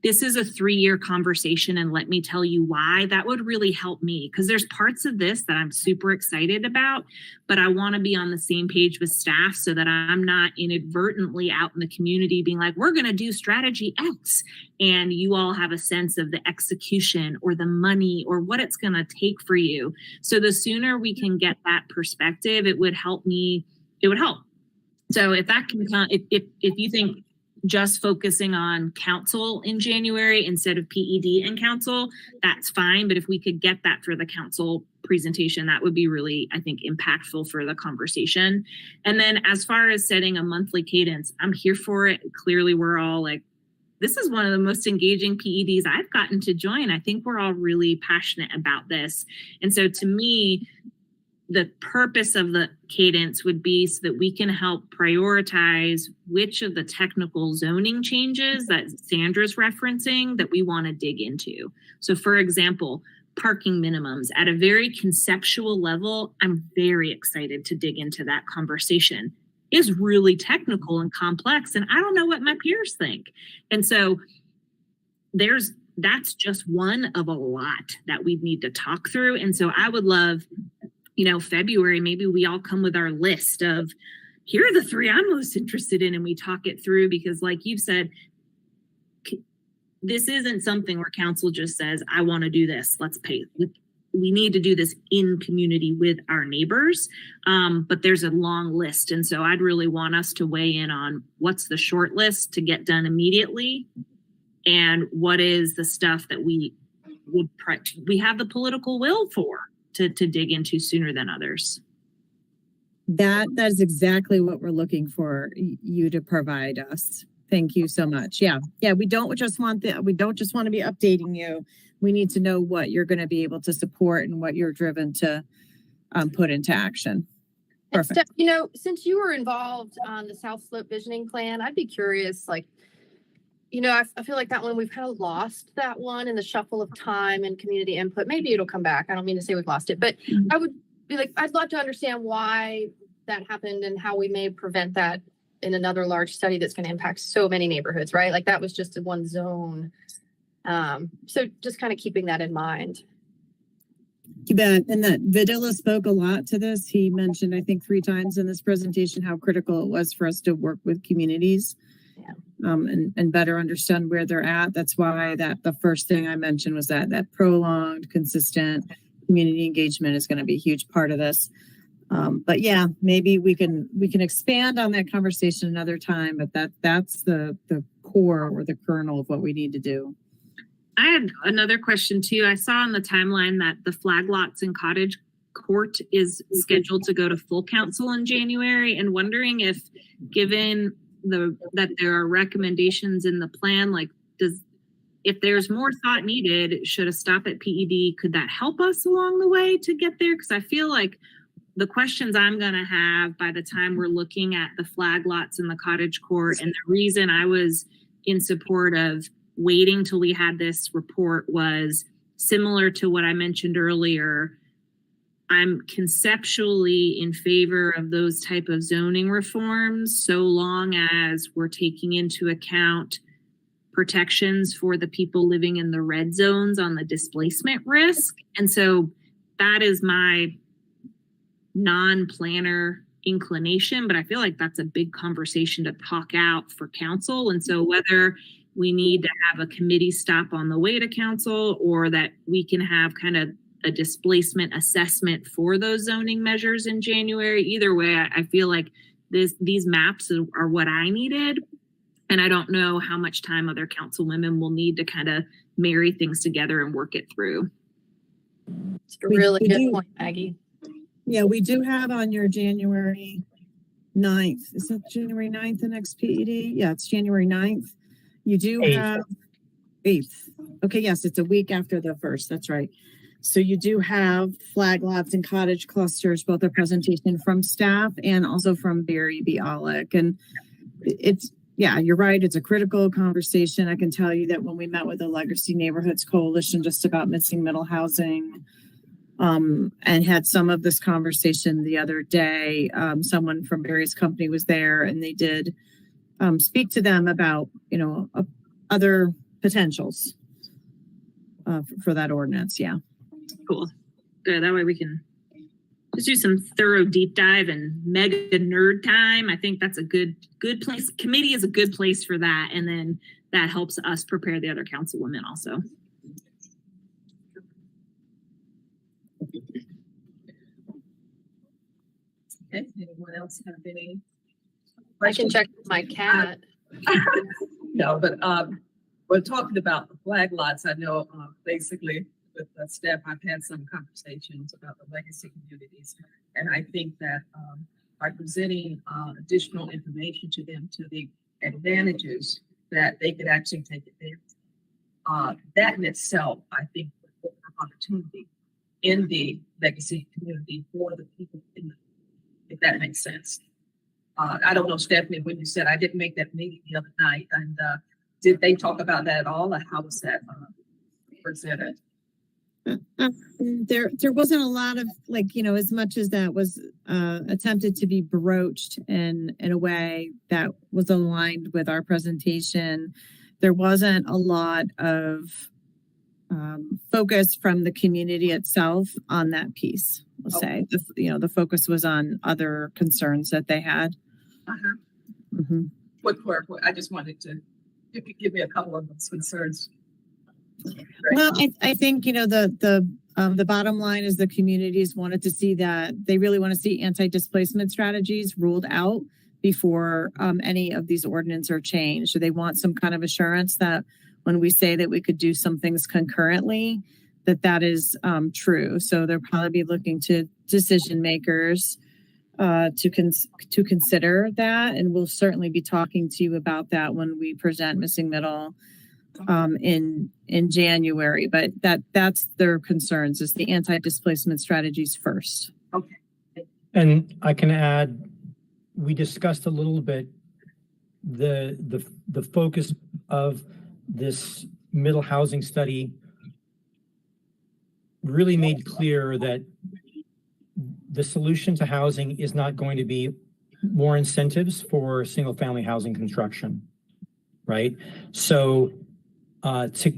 this is a 3-year conversation and let me tell you why. That would really help me, because there's parts of this that I'm super excited about, but I want to be on the same page with staff so that I'm not inadvertently out in the community being like, we're going to do strategy X, and you all have a sense of the execution or the money or what it's going to take for you. So the sooner we can get that perspective, it would help me. It would help. So if that can come, if you think just focusing on council in January instead of PED and council, that's fine. But if we could get that for the council presentation, that would be really, I think, impactful for the conversation. And then as far as setting a monthly cadence, I'm here for it. Clearly, we're all like this is one of the most engaging PEDs I've gotten to join. I think we're all really passionate about this. And so to me, the purpose of the cadence would be so that we can help prioritize which of the technical zoning changes that Sandra's referencing that we want to dig into. So for example, parking minimums at a very conceptual level, I'm very excited to dig into that conversation. Is really technical and complex, and I don't know what my peers think. And so that's just one of a lot that we need to talk through. And so I would love, February, maybe we all come with our list of, here are the 3 I'm most interested in, and we talk it through, because like you've said, this isn't something where council just says, I want to do this, let's pay. We need to do this in community with our neighbors, but there's a long list. And so I'd really want us to weigh in on what's the short list to get done immediately, and what is the stuff that we have the political will for to dig into sooner than others. That is exactly what we're looking for you to provide us. Thank you so much. Yeah. We don't just want to be updating you. We need to know what you're going to be able to support and what you're driven to put into action. Perfect. Steph, since you were involved on the South Slope Visioning Plan, I'd be curious, I feel like that one, we've kind of lost that one in the shuffle of time and community input. Maybe it'll come back. I don't mean to say we've lost it, but I would be I'd love to understand why that happened and how we may prevent that in another large study that's going to impact so many neighborhoods, right? That was just in one zone. So just kind of keeping that in mind. You bet. And that Vidila spoke a lot to this. He mentioned, I think 3 times in this presentation, how critical it was for us to work with communities. And better understand where they're at. That's why the first thing I mentioned was that prolonged, consistent community engagement is going to be a huge part of this. But yeah, maybe we can expand on that conversation another time. But that's the core or the kernel of what we need to do. I had another question too. I saw on the timeline that the flag lots and cottage court is scheduled to go to full council in January, and wondering if, given that there are recommendations in the plan, if there's more thought needed, should a stop at PED, could that help us along the way to get there? Because I feel like the questions I'm going to have by the time we're looking at the flag lots and the cottage court, and the reason I was in support of waiting till we had this report was similar to what I mentioned earlier. I'm conceptually in favor of those type of zoning reforms, so long as we're taking into account protections for the people living in the red zones on the displacement risk. And so that is my non-planner inclination, but I feel like that's a big conversation to talk out for council. And so whether we need to have a committee stop on the way to council, or that we can have kind of a displacement assessment for those zoning measures in January. Either way, I feel like these maps are what I needed. And I don't know how much time other council women will need to kind of marry things together and work it through. It's a really good point, Maggie. Yeah, we do have on your January 9th. Is that January 9th the next PED? Yeah, it's January 9th. You do 8th. have 8th. Okay, yes, it's a week after the 1st. That's right. So you do have flag lots and cottage clusters, both a presentation from staff and also from Barry Bialik. And you're right. It's a critical conversation. I can tell you that when we met with the Legacy Neighborhoods Coalition just about missing middle housing, and had some of this conversation the other day, someone from Barry's company was there, and they did speak to them about, other potentials for that ordinance. Yeah. Cool. Good. That way we can just do some thorough deep dive and mega nerd time. I think that's a good place. Committee is a good place for that. And then that helps us prepare the other councilwomen also. Okay, anyone else have any I can questions? check with my cat. No, but we're talking about the flag lots. I know basically with the staff, I've had some conversations about the legacy communities. And I think that by presenting additional information to them, to the advantages that they could actually take advantage. That in itself, I think, would open up opportunity in the legacy community for the people in the, if that makes sense. I don't know, Stephanie, when you said I didn't make that meeting the other night, and did they talk about that at all, or how was that presented? There wasn't a lot of, like, you know, as much as that was attempted to be broached in a way that was aligned with our presentation. There wasn't a lot of focus from the community itself on that piece. We'll say, the focus was on other concerns that they had. What I just wanted to give me a couple of those concerns. Well, I think, you know, the bottom line is the communities wanted to see that they really want to see anti-displacement strategies ruled out before any of these ordinances are changed. So they want some kind of assurance that when we say that we could do some things concurrently, that is true. So they'll probably be looking to decision makers to consider that, and we'll certainly be talking to you about that when we present Missing Middle in January. But that's their concerns, is the anti-displacement strategies first. Okay. And I can add, we discussed a little bit the focus of this middle housing study really made clear that the solution to housing is not going to be more incentives for single family housing construction, right? So to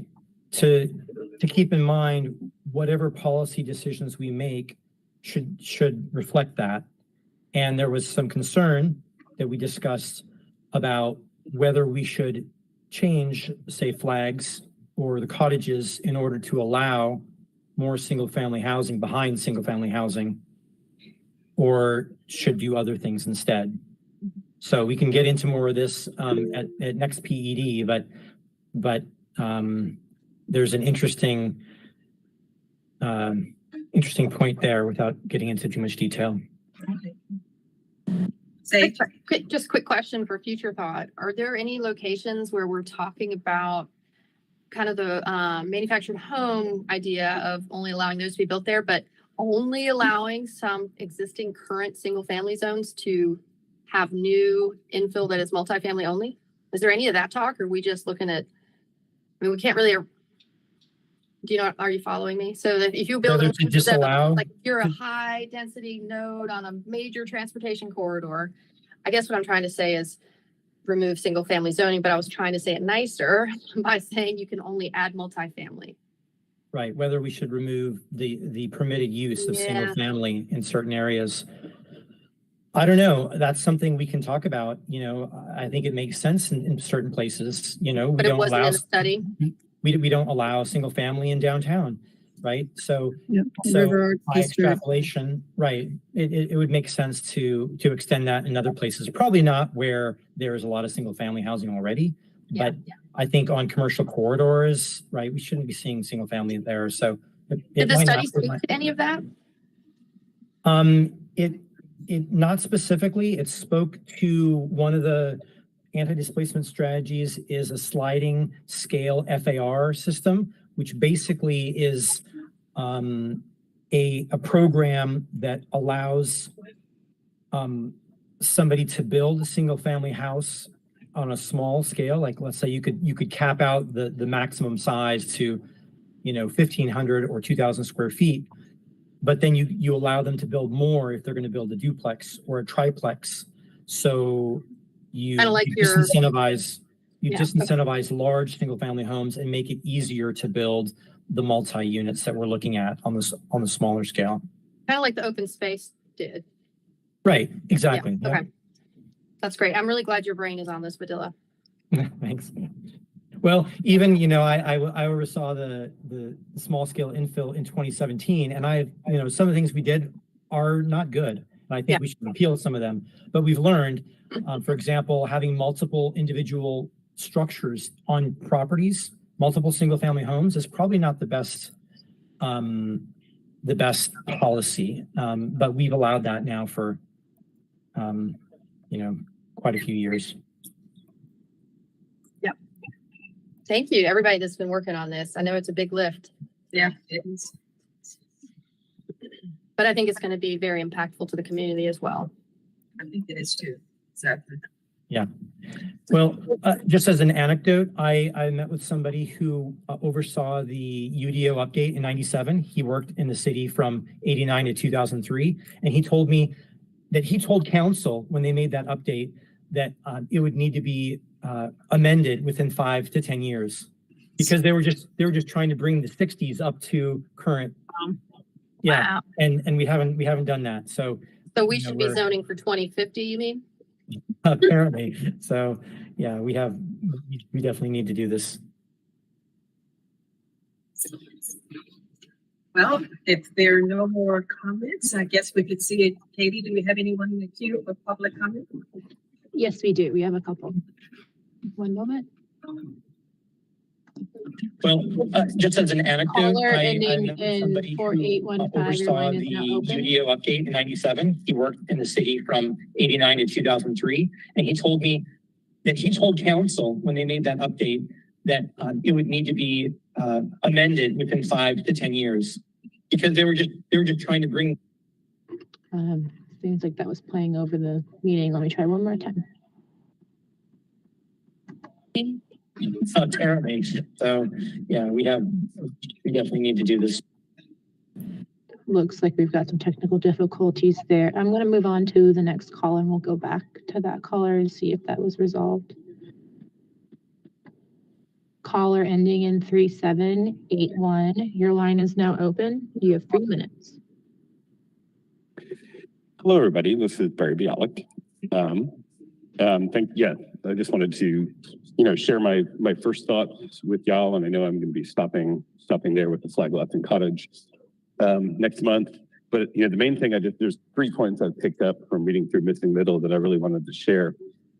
keep in mind, whatever policy decisions we make should reflect that. And there was some concern that we discussed about whether we should change, say, flags or the cottages in order to allow more single family housing behind single family housing, or should do other things instead. So we can get into more of this at next PED, but there's an interesting point there without getting into too much detail. Say, Quick question for future thought. Are there any locations where we're talking about kind of the manufactured home idea of only allowing those to be built there, but only allowing some existing current single family zones to have new infill that is multifamily only? Is there any of that talk, or are we just looking at, I mean, we can't really, do you know, are you following me? So that if you build Whether to disallow, like if you're a high density node on a major transportation corridor, I guess what I'm trying to say is remove single family zoning, but I was trying to say it nicer by saying you can only add multifamily. right, whether we should remove the permitted use of single family in certain areas. I don't know. That's something we can talk about. You know, I think it makes sense in certain places. You know, But it wasn't in the study. We don't allow single family in downtown, right? So, Yep. so River Arts by District. extrapolation, right, it would make sense to extend that in other places. Probably not where there is a lot of single family housing already, but I think on commercial corridors, right, we shouldn't be seeing single family there. So Did the study speak to any of that? It not specifically. It spoke to one of the anti-displacement strategies is a sliding scale FAR system, which basically is a program that allows somebody to build a single family house on a small scale. Like, let's say you could cap out the maximum size to, 1,500 or 2,000 square feet. But then you allow them to build more if they're going to build a duplex or a triplex. So you disincentivize large single family homes and make it easier to build the multi-units that we're looking at on the smaller scale. Kind of like the open space did. Right, exactly. Yeah, okay. That's great. I'm really glad your brain is on this, Badilla. Thanks. Well, even, I oversaw the small scale infill in 2017, and some of the things we did are not good. And I think we should appeal some of them, but we've learned, for example, having multiple individual structures on properties, multiple single family homes is probably not the best policy. But we've allowed that now for, quite a few years. Yep. Thank you, everybody that's been working on this. I know it's a big lift, Yeah, it is. but I think it's going to be very impactful to the community as well. I think it is too. Exactly. Well, just as an anecdote, I met with somebody who oversaw the UDO update in 97. He worked in the city from 89 to 2003. And he told me that he told council when they made that update that it would need to be amended within 5 to 10 years because they were just trying to bring the 60s up to current. Yeah. Wow. And we haven't done that. So We you know, should be we're- zoning for 2050, you mean? apparently. So yeah, we definitely need to do this. Well, if there are no more comments, I guess we could see it. Katie, do we have anyone in the queue for public comment? Yes, we do. We have a couple. One moment. Well, just as an anecdote, Caller I ending met with in somebody who 4815, your oversaw line is the now open. UDO update in 97. He worked in the city from 89 to 2003. And he told me that he told council when they made that update that it would need to be amended within 5 to 10 years because they were just trying to bring. Seems like that was playing over the meeting. Let me try one more time. Apparently. So yeah, we definitely need to do this. Looks like we've got some technical difficulties there. I'm going to move on to the next caller and we'll go back to that caller and see if that was resolved. Caller ending in 3781. Your line is now open. You have 3 minutes. Hello, everybody. This is Barry Bialik. I just wanted to, share my first thoughts with y'all, and I know I'm going to be stopping there with the Flag Lot and Cottage next month. But the main thing there's 3 points I've picked up from reading through Missing Middle that I really wanted to share.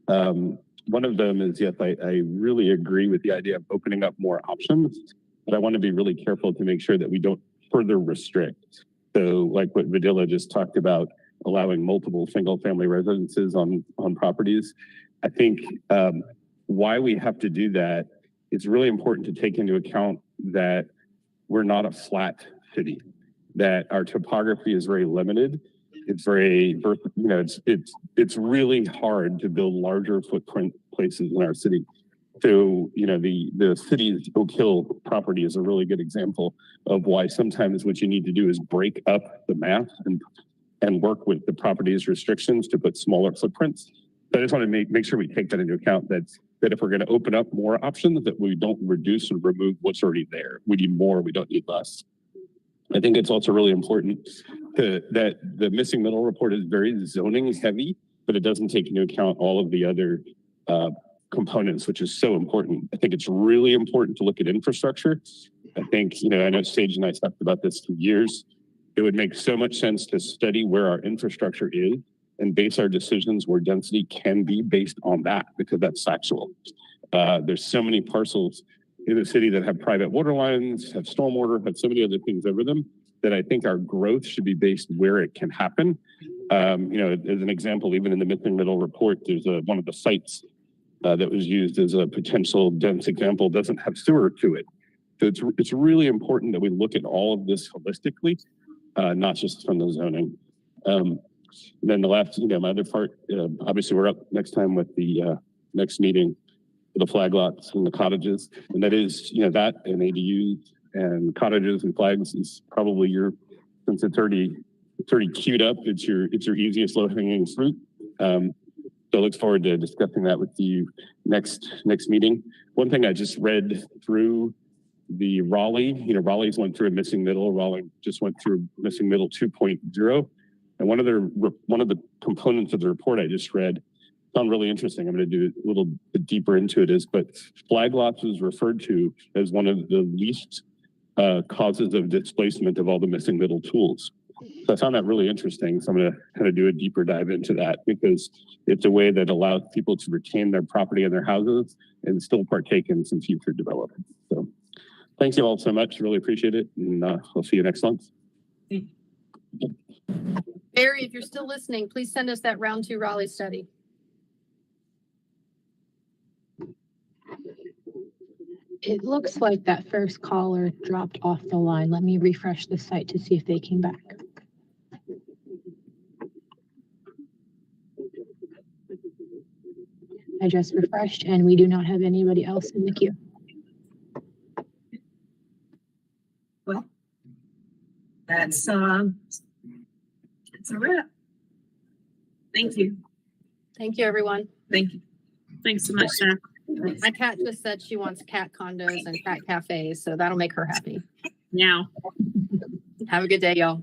One of them is yes, I really agree with the idea of opening up more options, but I want to be really careful to make sure that we don't further restrict. So, like what Vidila just talked about, allowing multiple single-family residences on properties. I think why we have to do that, it's really important to take into account that we're not a flat city, that our topography is very limited. It's very, it's really hard to build larger footprint places in our city. So, the city's Oak Hill property is a really good example of why sometimes what you need to do is break up the math and work with the property's restrictions to put smaller footprints. So I just want to make sure we take that into account, that if we're going to open up more options, that we don't reduce and remove what's already there. We need more, we don't need less. I think it's also really important that the Missing Middle report is very zoning heavy, but it doesn't take into account all of the other components, which is so important. I think it's really important to look at infrastructure. I think, I know Sage and I talked about this for years. It would make so much sense to study where our infrastructure is and base our decisions where density can be based on that, because that's factual. There's so many parcels in the city that have private water lines, have stormwater, have so many other things over them, that I think our growth should be based where it can happen. As an example, even in the Missing Middle report, there's one of the sites that was used as a potential dense example doesn't have sewer to it. So it's really important that we look at all of this holistically, not just from the zoning. And then the last, my other part, obviously we're up next time with the next meeting for the flag lots and the cottages. And that is, that and ADUs and cottages and flags is probably since it's already queued up, it's your easiest low hanging fruit. So I look forward to discussing that with you next meeting. One thing I just read through the Raleigh, Raleigh's went through a Missing Middle. Raleigh just went through Missing Middle 2.0. And one of the components of the report I just read found really interesting. I'm going to do a little bit deeper into it but flag lots is referred to as one of the least causes of displacement of all the Missing Middle tools. So I found that really interesting. So I'm going to kind of do a deeper dive into that, because it's a way that allows people to retain their property and their houses and still partake in some future development. So thanks you all so much. Really appreciate it. And I'll see you next month. Barry, if you're still listening, please send us that round 2 Raleigh study. It looks like that first caller dropped off the line. Let me refresh the site to see if they came back. I just refreshed and we do not have anybody else in the queue. Well, that's a wrap. Thank you. Thank you, everyone. Thank you. Thanks so much, Sarah. My cat just said she wants cat condos and cat cafes, so that'll make her happy. Now. Have a good day, y'all.